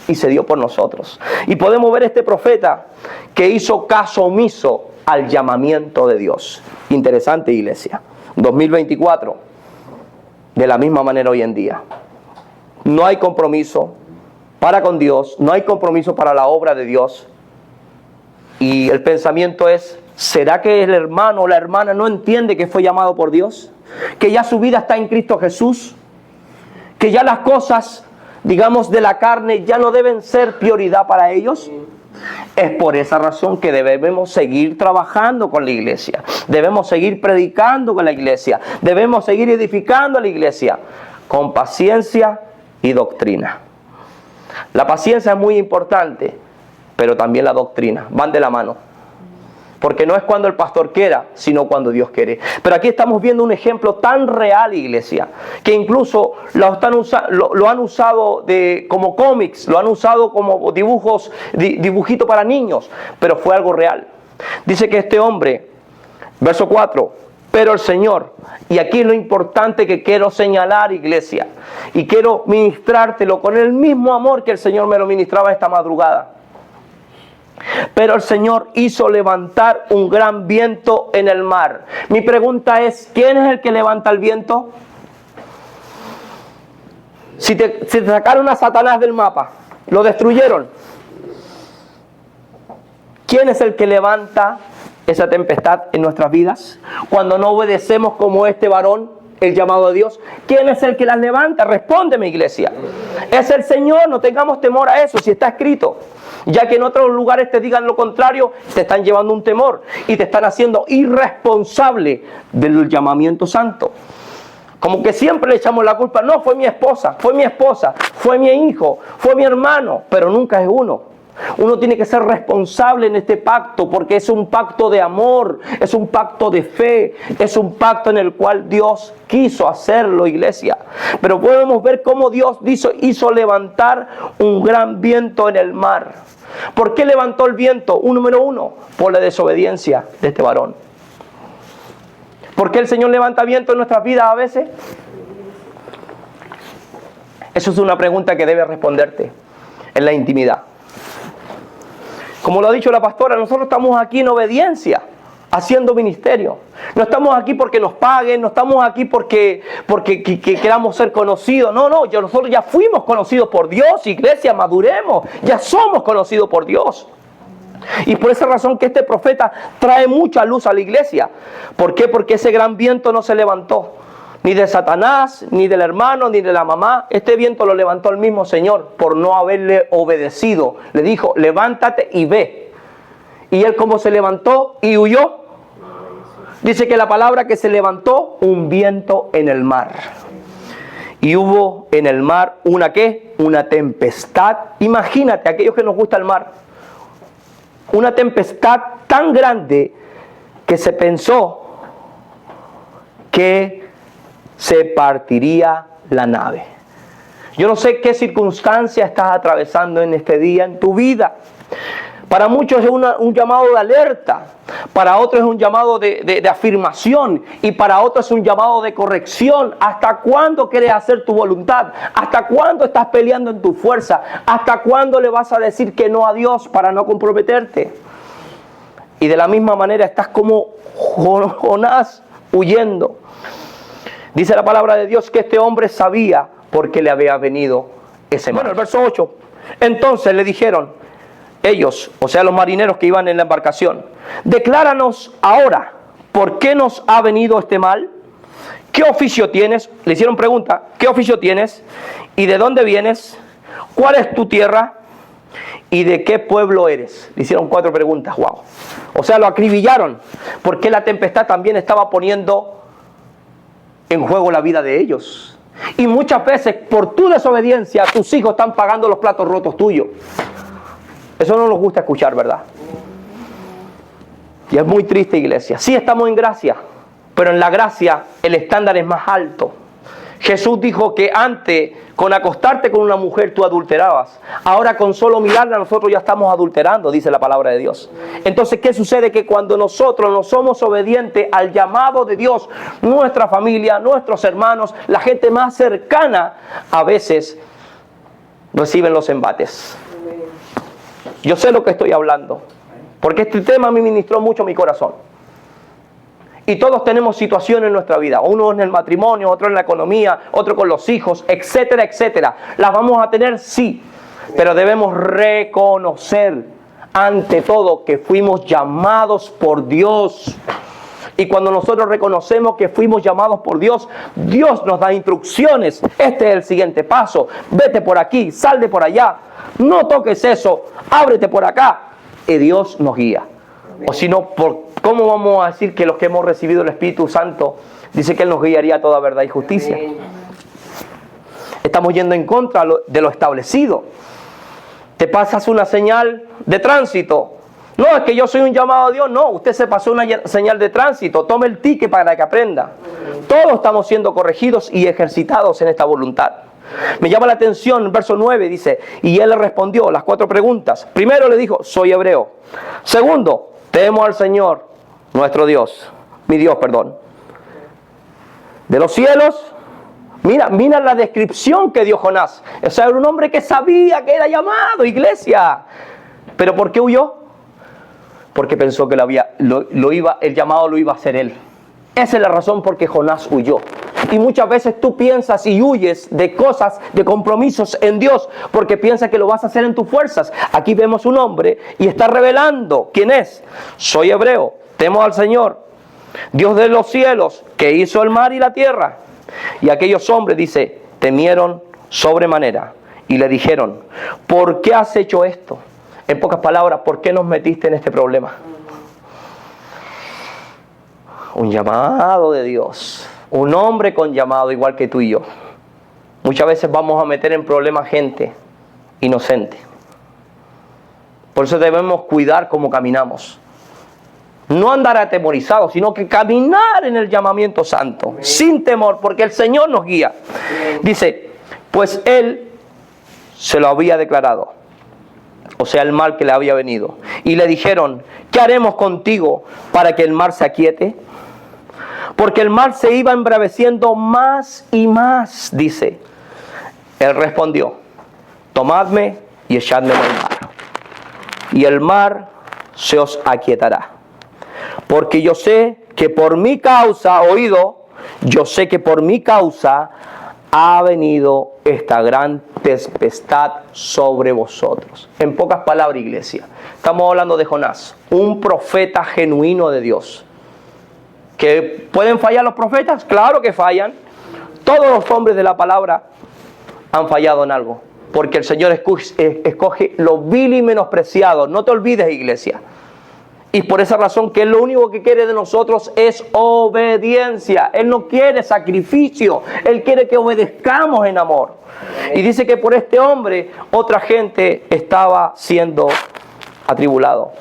y se dio por nosotros. Y podemos ver este profeta que hizo caso omiso al llamamiento de Dios. Interesante, iglesia. 2024, de la misma manera hoy en día. No hay compromiso para con Dios, no hay compromiso para la obra de Dios. Y el pensamiento es, ¿será que el hermano o la hermana no entiende que fue llamado por Dios? Que ya su vida está en Cristo Jesús. Que ya las cosas, digamos, de la carne ya no deben ser prioridad para ellos. Es por esa razón que debemos seguir trabajando con la iglesia. Debemos seguir predicando con la iglesia. Debemos seguir edificando a la iglesia con paciencia y doctrina. La paciencia es muy importante, pero también la doctrina. Van de la mano. Porque no es cuando el pastor quiera, sino cuando Dios quiere. Pero aquí estamos viendo un ejemplo tan real, iglesia, que incluso lo han usado como cómics, lo han usado como dibujitos para niños, pero fue algo real. Dice que este hombre, verso 4, pero el Señor, y aquí es lo importante que quiero señalar, iglesia, y quiero ministrártelo con el mismo amor que el Señor me lo ministraba esta madrugada. Pero el Señor hizo levantar un gran viento en el mar. Mi pregunta es, ¿quién es el que levanta el viento? Si te sacaron a Satanás del mapa, lo destruyeron. ¿Quién es el que levanta esa tempestad en nuestras vidas? Cuando no obedecemos como este varón el llamado de Dios, ¿quién es el que las levanta? Respóndeme, iglesia. Es el Señor, no tengamos temor a eso, si está escrito. Ya que en otros lugares te digan lo contrario, te están llevando un temor y te están haciendo irresponsable del llamamiento santo. Como que siempre le echamos la culpa. No, fue mi esposa, fue mi hijo, fue mi hermano, pero nunca es uno. Uno tiene que ser responsable en este pacto, porque es un pacto de amor, es un pacto de fe, es un pacto en el cual Dios quiso hacerlo, iglesia. Pero podemos ver cómo Dios hizo levantar un gran viento en el mar. ¿Por qué levantó el viento? Número uno, por la desobediencia de este varón. ¿Por qué el Señor levanta viento en nuestras vidas a veces? Eso es una pregunta que debes responderte en la intimidad. Como lo ha dicho la pastora, nosotros estamos aquí en obediencia. haciendo ministerio. No estamos aquí porque nos paguen, no estamos aquí porque queramos ser conocidos. No, nosotros ya fuimos conocidos por Dios, iglesia, maduremos. Ya somos conocidos por Dios. Y por esa razón que este profeta trae mucha luz a la iglesia. ¿Por qué? Porque ese gran viento no se levantó. Ni de Satanás, ni del hermano, ni de la mamá. Este viento lo levantó el mismo Señor por no haberle obedecido. Le dijo, levántate y ve. Y él como se levantó y huyó. Dice que la palabra que se levantó, un viento en el mar. Y hubo en el mar una ¿qué? Una tempestad. Imagínate, aquellos que nos gusta el mar. Una tempestad tan grande que se pensó que se partiría la nave. Yo no sé qué circunstancia estás atravesando en este día en tu vida. Para muchos es un llamado de alerta, para otros es un llamado de afirmación y para otros es un llamado de corrección. ¿Hasta cuándo quieres hacer tu voluntad? ¿Hasta cuándo estás peleando en tu fuerza? ¿Hasta cuándo le vas a decir que no a Dios para no comprometerte? Y de la misma manera estás como Jonás huyendo. Dice la palabra de Dios que este hombre sabía por qué le había venido ese mal. Bueno, el verso 8. Entonces le dijeron ellos, o sea los marineros que iban en la embarcación, decláranos ahora, ¿por qué nos ha venido este mal? ¿Qué oficio tienes? Le hicieron pregunta, ¿qué oficio tienes? ¿Y de dónde vienes? ¿Cuál es tu tierra? ¿Y de qué pueblo eres? Le hicieron 4 preguntas, wow. O sea, lo acribillaron, porque la tempestad también estaba poniendo en juego la vida de ellos. Y muchas veces, por tu desobediencia, tus hijos están pagando los platos rotos tuyos. Eso no nos gusta escuchar, ¿verdad? Y es muy triste, iglesia. Sí estamos en gracia, pero en la gracia el estándar es más alto. Jesús dijo que antes, con acostarte con una mujer, tú adulterabas. Ahora con solo mirarla nosotros ya estamos adulterando, dice la palabra de Dios. Entonces, ¿qué sucede? Que cuando nosotros no somos obedientes al llamado de Dios, nuestra familia, nuestros hermanos, la gente más cercana, a veces reciben los embates. Yo sé lo que estoy hablando, porque este tema me ministró mucho mi corazón. Y todos tenemos situaciones en nuestra vida, uno en el matrimonio, otro en la economía, otro con los hijos, etcétera, etcétera. Las vamos a tener, sí, pero debemos reconocer ante todo que fuimos llamados por Dios. Y cuando nosotros reconocemos que fuimos llamados por Dios, Dios nos da instrucciones. Este es el siguiente paso. Vete por aquí, sal de por allá. No toques eso, ábrete por acá. Y Dios nos guía. O si no, ¿cómo vamos a decir que los que hemos recibido el Espíritu Santo dice que Él nos guiaría a toda verdad y justicia? Estamos yendo en contra de lo establecido. Te pasas una señal de tránsito. No, es que yo soy un llamado a Dios. No, usted se pasó una señal de tránsito. Tome el ticket para que aprenda. Todos estamos siendo corregidos y ejercitados en esta voluntad. Me llama la atención, el verso 9 dice, y él le respondió las 4 preguntas. Primero le dijo, soy hebreo. Segundo, temo al Señor, nuestro Dios, mi Dios, perdón. De los cielos, mira la descripción que dio Jonás. O sea, era un hombre que sabía que era llamado, iglesia. ¿Pero por qué huyó? Porque pensó que el llamado lo iba a hacer él. Esa es la razón por qué Jonás huyó. Y muchas veces tú piensas y huyes de cosas, de compromisos en Dios, porque piensas que lo vas a hacer en tus fuerzas. Aquí vemos un hombre y está revelando quién es. Soy hebreo, temo al Señor, Dios de los cielos, que hizo el mar y la tierra. Y aquellos hombres, dice, temieron sobremanera y le dijeron, ¿por qué has hecho esto? En pocas palabras, ¿por qué nos metiste en este problema? Un llamado de Dios. Un hombre con llamado igual que tú y yo. Muchas veces vamos a meter en problemas gente inocente. Por eso debemos cuidar cómo caminamos. No andar atemorizados, sino que caminar en el llamamiento santo. Amén. Sin temor, porque el Señor nos guía. Amén. Dice, pues él se lo había declarado. O sea, el mal que le había venido. Y le dijeron, ¿qué haremos contigo para que el mar se aquiete? Porque el mar se iba embraveciendo más y más, dice. Él respondió, tomadme y echadme en el mar, y el mar se os aquietará. Porque yo sé que por mi causa, oído, yo sé que por mi causa ha venido esta gran tempestad sobre vosotros. En pocas palabras, iglesia, estamos hablando de Jonás, un profeta genuino de Dios. ¿Que pueden fallar los profetas? Claro que fallan. Todos los hombres de la palabra han fallado en algo, porque el Señor escoge lo vil y menospreciado. No te olvides, iglesia. Y por esa razón que Él lo único que quiere de nosotros es obediencia. Él no quiere sacrificio. Él quiere que obedezcamos en amor. Y dice que por este hombre otra gente estaba siendo atribulado.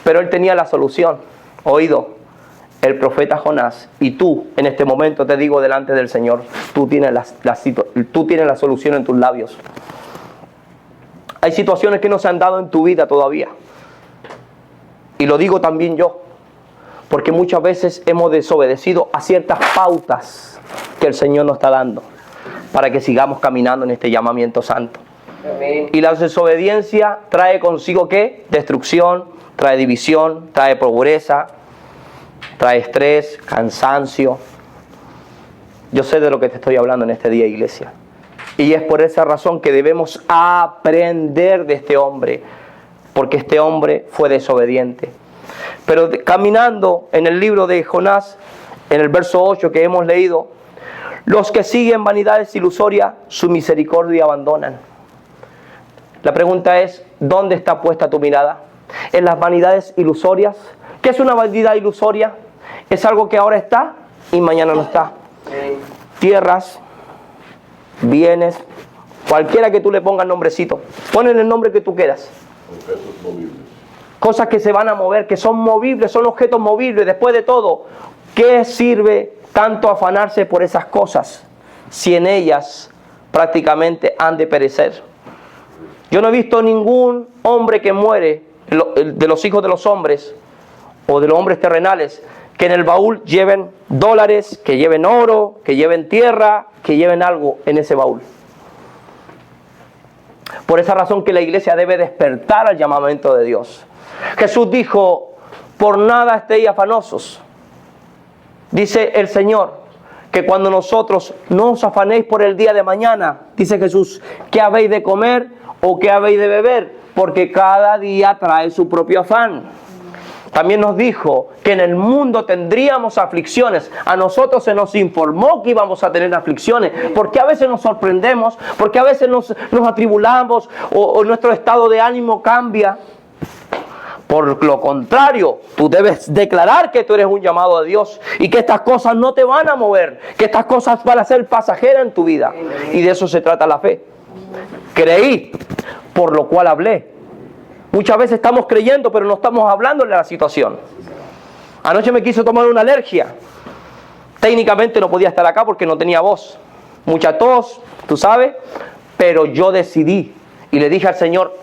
Pero Él tenía la solución. Oído, el profeta Jonás. Y tú, en este momento te digo delante del Señor, tú tienes la solución en tus labios. Hay situaciones que no se han dado en tu vida todavía. Y lo digo también yo, porque muchas veces hemos desobedecido a ciertas pautas que el Señor nos está dando para que sigamos caminando en este llamamiento santo. Amén. Y la desobediencia trae consigo ¿qué? Destrucción, trae división, trae pobreza, trae estrés, cansancio. Yo sé de lo que te estoy hablando en este día, iglesia. Y es por esa razón que debemos aprender de este hombre, porque este hombre fue desobediente. Pero caminando en el libro de Jonás, en el verso 8 que hemos leído, los que siguen vanidades ilusorias, su misericordia abandonan. La pregunta es, ¿dónde está puesta tu mirada? ¿En las vanidades ilusorias? ¿Qué es una vanidad ilusoria? Es algo que ahora está y mañana no está. Tierras, bienes, cualquiera que tú le pongas nombrecito, ponle el nombre que tú quieras. Objetos movibles. Cosas que se van a mover, que son movibles, son objetos movibles. Después de todo, ¿qué sirve tanto afanarse por esas cosas si en ellas prácticamente han de perecer? Yo no he visto ningún hombre que muere, de los hijos de los hombres o de los hombres terrenales, que en el baúl lleven dólares, que lleven oro, que lleven tierra, que lleven algo en ese baúl. Por esa razón que la iglesia debe despertar al llamamiento de Dios. Jesús dijo, por nada estéis afanosos. Dice el Señor, que cuando nosotros no os afanéis por el día de mañana, dice Jesús, ¿qué habéis de comer o qué habéis de beber? Porque cada día trae su propio afán. También nos dijo que en el mundo tendríamos aflicciones. A nosotros se nos informó que íbamos a tener aflicciones. Porque a veces nos sorprendemos, porque a veces nos atribulamos o nuestro estado de ánimo cambia. Por lo contrario, tú debes declarar que tú eres un llamado de Dios y que estas cosas no te van a mover, que estas cosas van a ser pasajeras en tu vida. Y de eso se trata la fe. Creí, por lo cual hablé. Muchas veces estamos creyendo, pero no estamos hablando de la situación. Anoche me quiso tomar una alergia. Técnicamente no podía estar acá porque no tenía voz. Mucha tos, tú sabes. Pero yo decidí y le dije al Señor,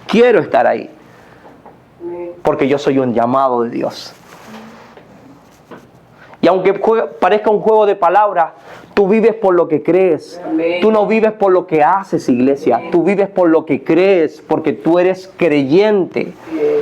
quiero estar ahí. Porque yo soy un llamado de Dios. Y aunque parezca un juego de palabras, tú vives por lo que crees. Amén. Tú no vives por lo que haces, iglesia. Amén. Tú vives por lo que crees, porque tú eres creyente. Amén.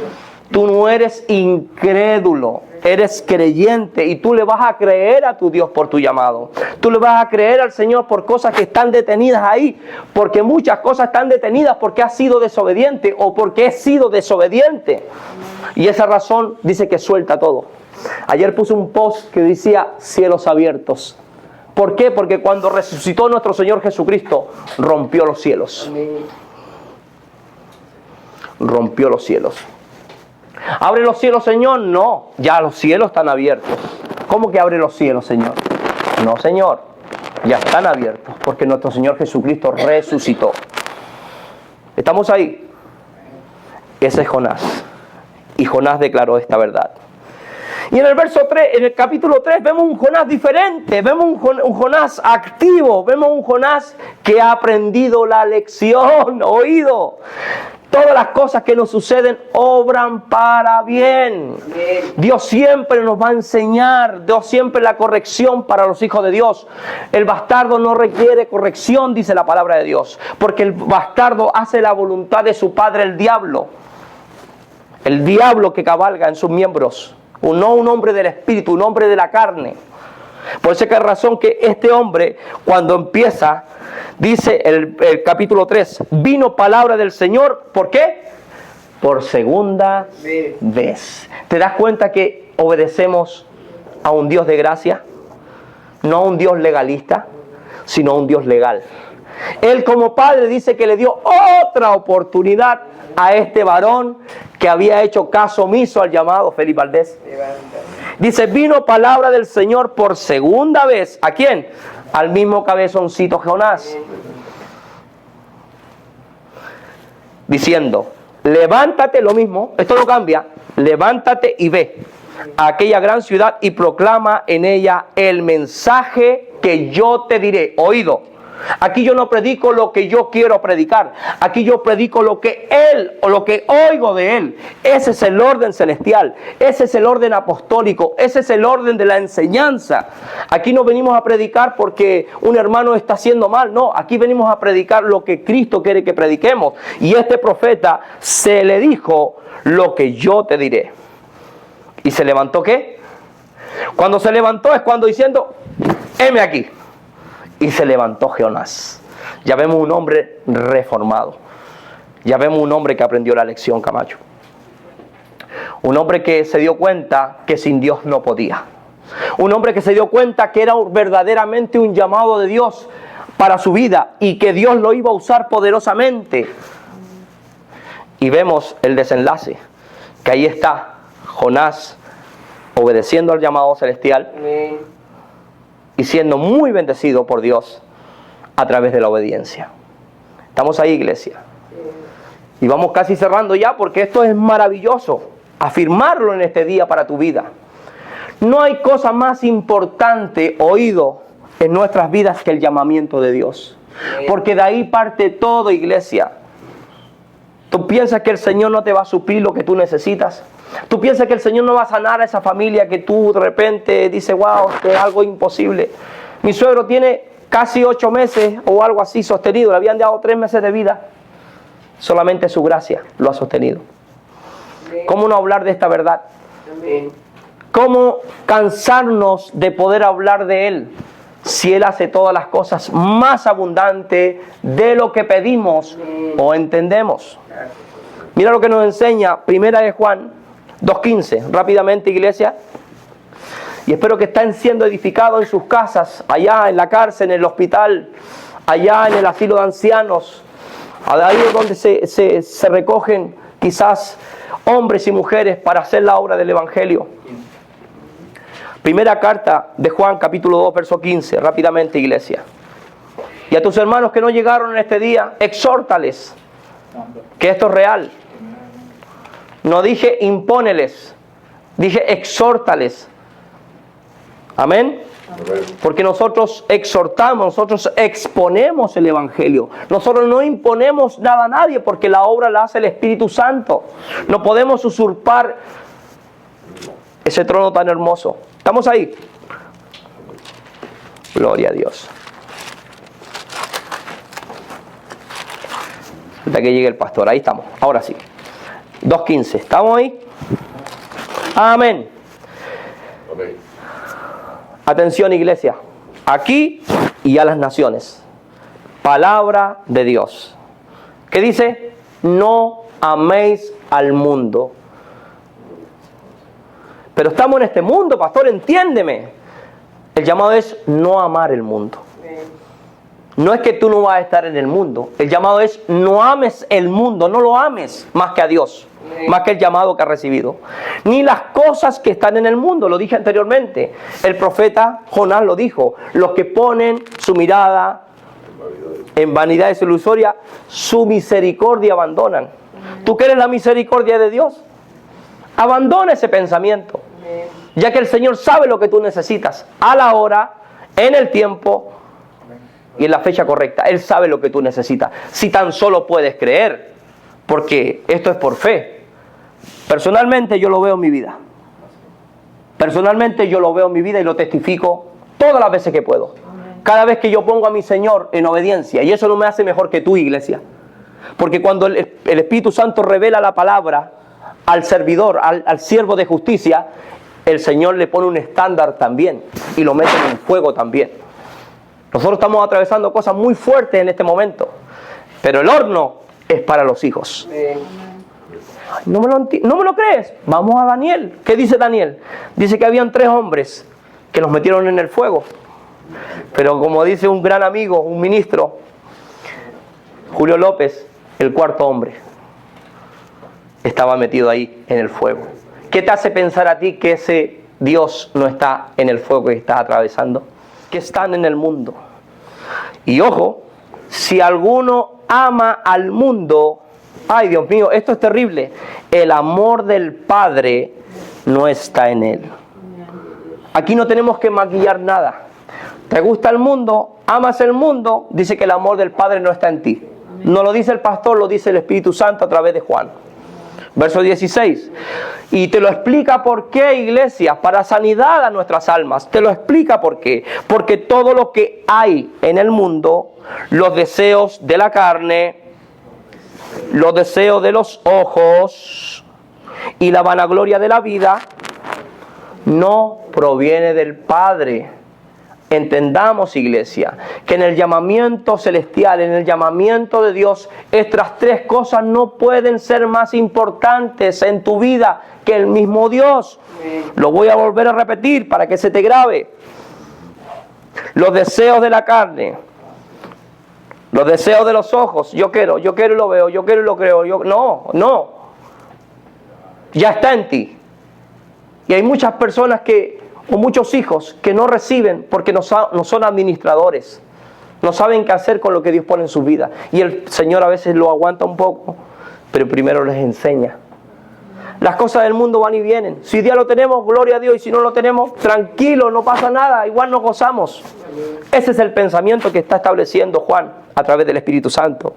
Tú no eres incrédulo, eres creyente. Y tú le vas a creer a tu Dios por tu llamado. Tú le vas a creer al Señor por cosas que están detenidas ahí. Porque muchas cosas están detenidas porque has sido desobediente o porque he sido desobediente. Y esa razón dice que suelta todo. Ayer puse un post que decía cielos abiertos. ¿Por qué? Porque cuando resucitó nuestro Señor Jesucristo, rompió los cielos. Amén. Rompió los cielos. ¿Abre los cielos, Señor? No, ya los cielos están abiertos. ¿Cómo que abre los cielos, Señor? No, Señor, ya están abiertos, porque nuestro Señor Jesucristo resucitó. ¿Estamos ahí? Ese es Jonás. Y Jonás declaró esta verdad. Y en el verso 3, en el capítulo 3, vemos un Jonás diferente, vemos un Jonás activo, vemos un Jonás que ha aprendido la lección, oído. Todas las cosas que nos suceden obran para bien. Dios siempre nos va a enseñar, Dios siempre la corrección para los hijos de Dios. El bastardo no requiere corrección, dice la palabra de Dios, porque el bastardo hace la voluntad de su padre, el diablo. El diablo que cabalga en sus miembros no un hombre del espíritu, un hombre de la carne. Por esa razón que este hombre, cuando empieza, dice el capítulo 3, vino palabra del Señor, ¿por qué? Por segunda vez. ¿Te das cuenta que obedecemos a un Dios de gracia? No a un Dios legalista, sino a un Dios legal. Él como padre dice que le dio otra oportunidad a este varón que había hecho caso omiso al llamado. Félix Valdés dice, vino palabra del Señor por segunda vez. ¿A quién? Al mismo cabezoncito Jonás, diciendo, levántate, lo mismo, esto no cambia, levántate y ve a aquella gran ciudad y proclama en ella el mensaje que yo te diré. Oído. Aquí yo no predico lo que yo quiero predicar. Aquí yo predico lo que Él o lo que oigo de Él. Ese es el orden celestial. Ese es el orden apostólico. Ese es el orden de la enseñanza. Aquí no venimos a predicar porque un hermano está haciendo mal. No, aquí venimos a predicar lo que Cristo quiere que prediquemos. Y este profeta se le dijo lo que yo te diré. ¿Y se levantó qué? Cuando se levantó es cuando diciendo, heme aquí. Y se levantó Jonás. Ya vemos un hombre reformado. Ya vemos un hombre que aprendió la lección, Camacho. Un hombre que se dio cuenta que sin Dios no podía. Un hombre que se dio cuenta que era verdaderamente un llamado de Dios para su vida y que Dios lo iba a usar poderosamente. Y vemos el desenlace, que ahí está Jonás obedeciendo al llamado celestial. Amén. Y siendo muy bendecido por Dios a través de la obediencia. Estamos ahí, iglesia. Y vamos casi cerrando ya porque esto es maravilloso. Afirmarlo en este día para tu vida. No hay cosa más importante, oído, en nuestras vidas que el llamamiento de Dios. Porque de ahí parte todo, iglesia. ¿Tú piensas que el Señor no te va a suplir lo que tú necesitas? ¿Tú piensas que el Señor no va a sanar a esa familia que tú de repente dices, wow, esto es algo imposible? Mi suegro tiene casi 8 meses o algo así sostenido. Le habían dado 3 meses de vida. Solamente su gracia lo ha sostenido. ¿Cómo no hablar de esta verdad? ¿Cómo cansarnos de poder hablar de Él? Si Él hace todas las cosas más abundantes de lo que pedimos o entendemos. Mira lo que nos enseña Primera de Juan 2:15, rápidamente, iglesia. Y espero que estén siendo edificados en sus casas, allá en la cárcel, en el hospital, allá en el asilo de ancianos, ahí es donde se recogen quizás hombres y mujeres para hacer la obra del Evangelio. Primera carta de Juan, capítulo 2, verso 15, rápidamente, iglesia. Y a tus hermanos que no llegaron en este día, exhórtales que esto es real. No dije impóneles, dije exhórtales. Amén. Porque nosotros exhortamos, nosotros exponemos el Evangelio. Nosotros no imponemos nada a nadie porque la obra la hace el Espíritu Santo. No podemos usurpar ese trono tan hermoso. ¿Estamos ahí? Gloria a Dios. Hasta que llegue el pastor, ahí estamos, ahora sí. 2:15, ¿estamos ahí? Amén. Amén. Atención, iglesia, aquí y a las naciones. Palabra de Dios. ¿Qué dice? No améis al mundo. Pero estamos en este mundo, pastor, entiéndeme. El llamado es no amar el mundo. No es que tú no vas a estar en el mundo. El llamado es no ames el mundo, no lo ames más que a Dios, más que el llamado que has recibido. Ni las cosas que están en el mundo, lo dije anteriormente. El profeta Jonás lo dijo. Los que ponen su mirada en vanidades ilusorias, su misericordia abandonan. ¿Tú quieres la misericordia de Dios? Abandona ese pensamiento. Ya que el Señor sabe lo que tú necesitas a la hora, en el tiempo y en la fecha correcta. Él sabe lo que tú necesitas. Si tan solo puedes creer, porque esto es por fe. Personalmente yo lo veo en mi vida. Personalmente yo lo veo en mi vida y lo testifico todas las veces que puedo. Cada vez que yo pongo a mi Señor en obediencia. Y eso no me hace mejor que tú, iglesia. Porque cuando el Espíritu Santo revela la palabra al servidor, al siervo de justicia, el Señor le pone un estándar también y lo mete en el fuego también. Nosotros estamos atravesando cosas muy fuertes en este momento, pero el horno es para los hijos. ¿No me lo crees? Vamos a Daniel. ¿Qué dice Daniel? Dice que habían 3 hombres que los metieron en el fuego. Pero como dice un gran amigo, un ministro, Julio López, el 4.º hombre estaba metido ahí en el fuego. ¿Qué te hace pensar a ti que ese Dios no está en el fuego que estás atravesando? Que están en el mundo. Y ojo, si alguno ama al mundo, ay Dios mío, esto es terrible, el amor del Padre no está en él. Aquí no tenemos que maquillar nada. ¿Te gusta el mundo? ¿Amas el mundo? Dice que el amor del Padre no está en ti. No lo dice el pastor, lo dice el Espíritu Santo a través de Juan. Verso 16. Y te lo explica por qué, iglesia, para sanidad a nuestras almas. Te lo explica por qué. Porque todo lo que hay en el mundo, los deseos de la carne, los deseos de los ojos y la vanagloria de la vida, no proviene del Padre. Entendamos, iglesia, que en el llamamiento celestial, en el llamamiento de Dios, estas 3 cosas no pueden ser más importantes en tu vida que el mismo Dios. Lo voy a volver a repetir para que se te grabe. Los deseos de la carne, los deseos de los ojos. Yo quiero y lo veo, yo quiero y lo creo. No. Ya está en ti. Y hay muchas personas o muchos hijos que no reciben porque no son administradores. No saben qué hacer con lo que Dios pone en su vida. Y el Señor a veces lo aguanta un poco, pero primero les enseña. Las cosas del mundo van y vienen. Si ya lo tenemos, gloria a Dios. Y si no lo tenemos, tranquilo, no pasa nada. Igual nos gozamos. Ese es el pensamiento que está estableciendo Juan a través del Espíritu Santo.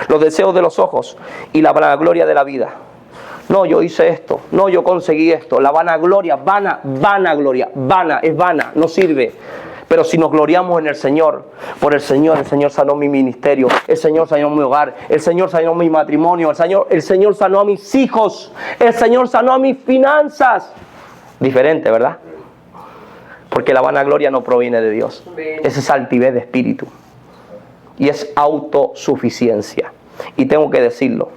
Los deseos de los ojos y la vanagloria de la vida. No, yo hice esto. No, yo conseguí esto. La vanagloria, vanagloria, es vana, no sirve. Pero si nos gloriamos en el Señor, por el Señor sanó mi ministerio, el Señor sanó mi hogar, el Señor sanó mi matrimonio, el Señor sanó a mis hijos, el Señor sanó a mis finanzas. Diferente, ¿verdad? Porque la vanagloria no proviene de Dios. Esa es altivez de espíritu. Y es autosuficiencia. Y tengo que decirlo,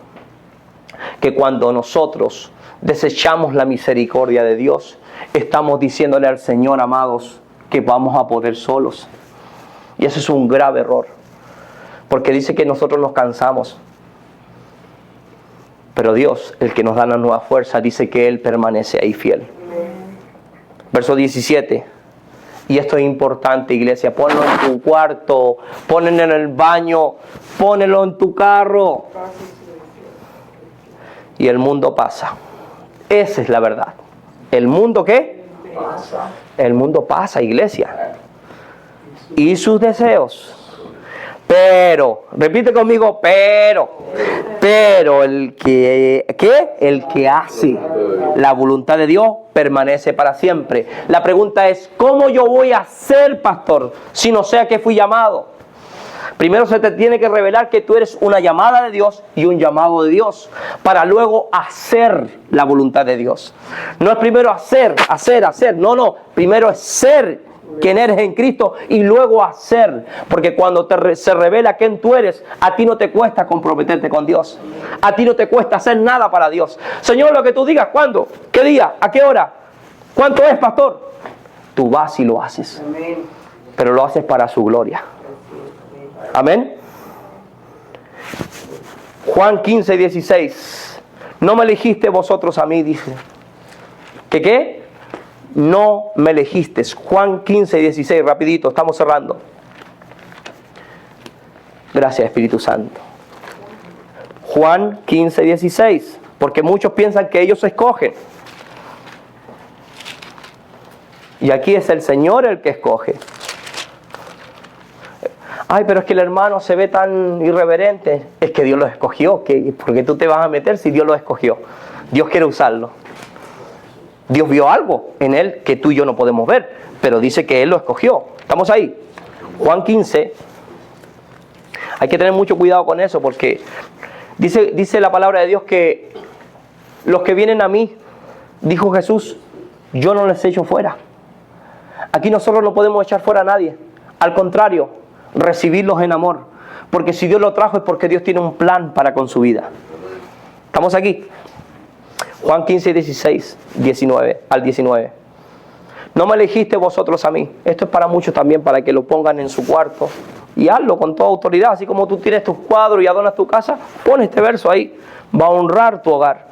que cuando nosotros desechamos la misericordia de Dios, estamos diciéndole al Señor, amados, que vamos a poder solos. Y eso es un grave error, porque dice que nosotros nos cansamos, pero Dios, el que nos da la nueva fuerza, dice que Él permanece ahí fiel. Verso 17. Y esto es importante, iglesia. Ponlo en tu cuarto, ponlo en el baño, ponelo en tu carro. Y el mundo pasa. Esa es la verdad. ¿El mundo qué? Pasa. El mundo pasa, iglesia. Y sus deseos. Pero, repite conmigo, pero el que, ¿qué? El que hace la voluntad de Dios permanece para siempre. La pregunta es, ¿cómo yo voy a ser pastor si no sé a qué fui llamado? Primero se te tiene que revelar que tú eres una llamada de Dios y un llamado de Dios, para luego hacer la voluntad de Dios. No es primero hacer, no, primero es ser quien eres en Cristo y luego hacer, porque cuando se revela quién tú eres, a ti no te cuesta comprometerte con Dios, a ti no te cuesta hacer nada para Dios. Señor, lo que tú digas, ¿cuándo? ¿Qué día? ¿A qué hora? ¿Cuánto es, pastor? Tú vas y lo haces, pero lo haces para su gloria. Amén. Juan 15:16. No me elegiste vosotros a mí, dice. ¿Qué? No me elegiste. Juan 15:16, rapidito, estamos cerrando. Gracias, Espíritu Santo. Juan 15:16. Porque muchos piensan que ellos escogen. Y aquí es el Señor el que escoge. Ay, pero es que el hermano se ve tan irreverente. Es que Dios lo escogió. Porque tú te vas a meter si Dios lo escogió. Dios quiere usarlo. Dios vio algo en él que tú y yo no podemos ver, pero dice que Él lo escogió. ¿Estamos ahí? Juan 15. Hay que tener mucho cuidado con eso, porque dice la palabra de Dios que los que vienen a mí, dijo Jesús, yo no les echo fuera. Aquí nosotros no podemos echar fuera a nadie. Al contrario, recibirlos en amor. Porque si Dios lo trajo es porque Dios tiene un plan para con su vida. ¿Estamos aquí? Juan 15, 16, 19 al 19. No me elegiste vosotros a mí. Esto es para muchos también, para que lo pongan en su cuarto. Y hazlo con toda autoridad. Así como tú tienes tus cuadros y adornas tu casa, pon este verso ahí. Va a honrar tu hogar.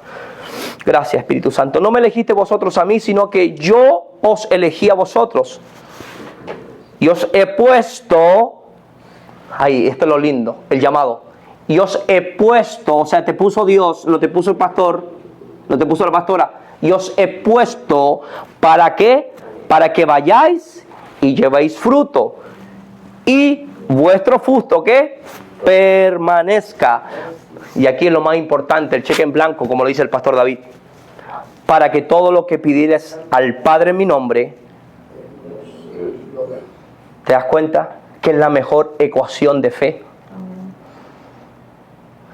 Gracias, Espíritu Santo. No me elegiste vosotros a mí, sino que yo os elegí a vosotros. Y os he puesto... Ahí, esto es lo lindo, el llamado. Y os he puesto, o sea, te puso Dios, no te puso el pastor, no te puso la pastora. Y os he puesto, ¿para qué? Para que vayáis y llevéis fruto. Y vuestro fruto, ¿qué? Permanezca. Y aquí es lo más importante, el cheque en blanco, como lo dice el pastor David. Para que todo lo que pidieres al Padre en mi nombre, ¿te das cuenta? Que es la mejor ecuación de fe.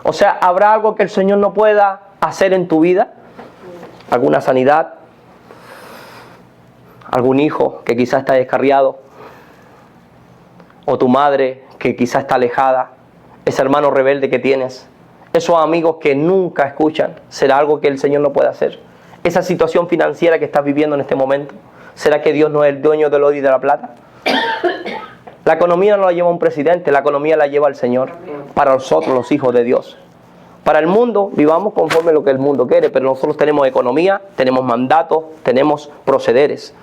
O sea, ¿habrá algo que el Señor no pueda hacer en tu vida? ¿Alguna sanidad? ¿Algún hijo que quizás está descarriado? ¿O tu madre que quizás está alejada? ¿Ese hermano rebelde que tienes? ¿Esos amigos que nunca escuchan? ¿Será algo que el Señor no puede hacer? ¿Esa situación financiera que estás viviendo en este momento? ¿Será que Dios no es el dueño del oro y de la plata? La economía no la lleva un presidente, la economía la lleva el Señor. Para nosotros, los hijos de Dios. Para el mundo, vivamos conforme a lo que el mundo quiere, pero nosotros tenemos economía, tenemos mandatos, tenemos procederes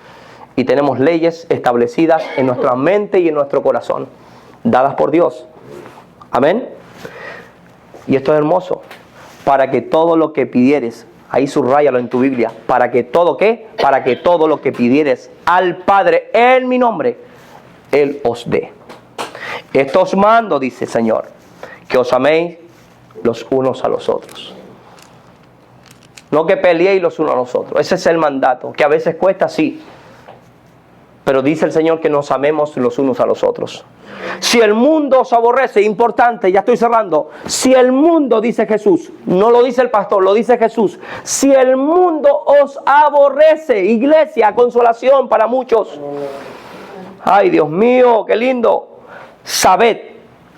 y tenemos leyes establecidas en nuestra mente y en nuestro corazón, dadas por Dios. Amén. Y esto es hermoso. Para que todo lo que pidieres, ahí subráyalo en tu Biblia, para que todo, ¿qué? Para que todo lo que pidieres al Padre en mi nombre, Él os dé. Esto os mando, dice el Señor, que os améis los unos a los otros. No que peleéis los unos a los otros. Ese es el mandato, que a veces cuesta, sí. Pero dice el Señor que nos amemos los unos a los otros. Si el mundo os aborrece, importante, ya estoy cerrando. Si el mundo, dice Jesús, no lo dice el pastor, lo dice Jesús. Si el mundo os aborrece, iglesia, consolación para muchos. Ay, Dios mío, qué lindo. Sabed,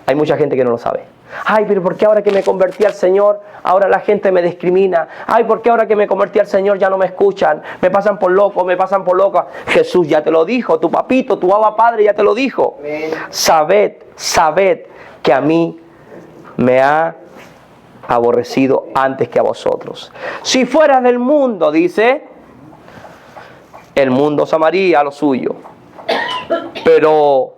hay mucha gente que no lo sabe. Ay, pero ¿por qué ahora que me convertí al Señor, ahora la gente me discrimina? Ay, ¿por qué ahora que me convertí al Señor ya no me escuchan? Me pasan por loco, me pasan por loca. Jesús ya te lo dijo, tu papito, tu Abba Padre ya te lo dijo. Sabed que a mí me ha aborrecido antes que a vosotros. Si fueras del mundo, dice, el mundo os amaría a lo suyo. Pero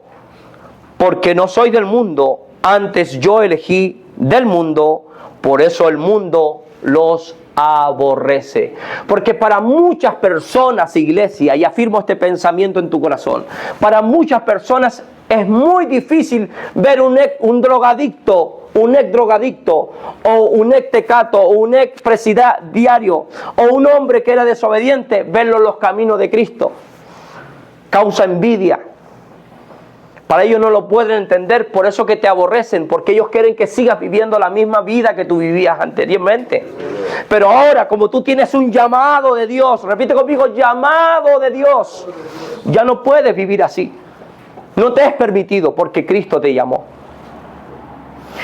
porque no soy del mundo, antes yo elegí del mundo, por eso el mundo los aborrece. Porque para muchas personas, iglesia, y afirmo este pensamiento en tu corazón, para muchas personas es muy difícil ver un drogadicto, un ex drogadicto, o un ex tecato, o un ex presidiario, o un hombre que era desobediente, verlo en los caminos de Cristo. Causa envidia. Para ellos no lo pueden entender, por eso que te aborrecen, porque ellos quieren que sigas viviendo la misma vida que tú vivías anteriormente. Pero ahora, como tú tienes un llamado de Dios, repite conmigo, llamado de Dios, ya no puedes vivir así. No te es permitido porque Cristo te llamó.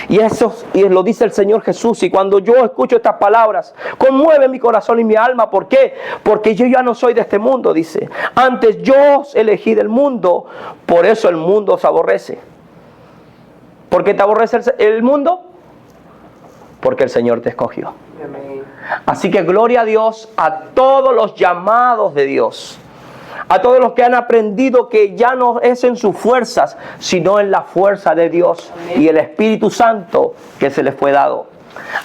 Y eso lo dice el Señor Jesús. Y cuando yo escucho estas palabras, conmueve mi corazón y mi alma. ¿Por qué? Porque yo ya no soy de este mundo, dice. Antes yo os elegí del mundo, por eso el mundo os aborrece. ¿Por qué te aborrece el mundo? Porque el Señor te escogió. Así que gloria a Dios a todos los llamados de Dios. A todos los que han aprendido que ya no es en sus fuerzas, sino en la fuerza de Dios y el Espíritu Santo que se les fue dado.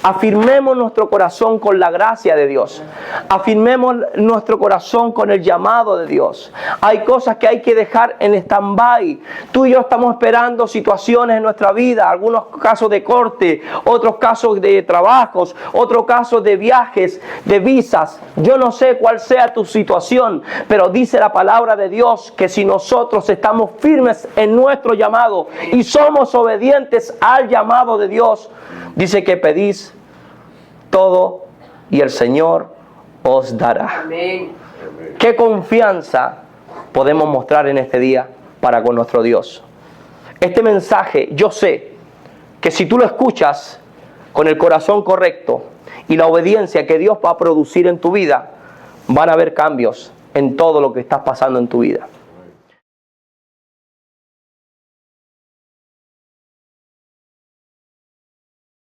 Afirmemos nuestro corazón con la gracia de Dios. Afirmemos nuestro corazón con el llamado de Dios. Hay cosas que hay que dejar en stand-by. Tú y yo estamos esperando situaciones en nuestra vida, algunos casos de corte, otros casos de trabajos, otros casos de viajes, de visas. Yo no sé cuál sea tu situación, pero dice la palabra de Dios que si nosotros estamos firmes en nuestro llamado y somos obedientes al llamado de Dios, dice que pedís todo y el Señor os dará. Amén. ¿Qué confianza podemos mostrar en este día para con nuestro Dios? Este mensaje, yo sé que si tú lo escuchas con el corazón correcto y la obediencia que Dios va a producir en tu vida, van a haber cambios en todo lo que estás pasando en tu vida.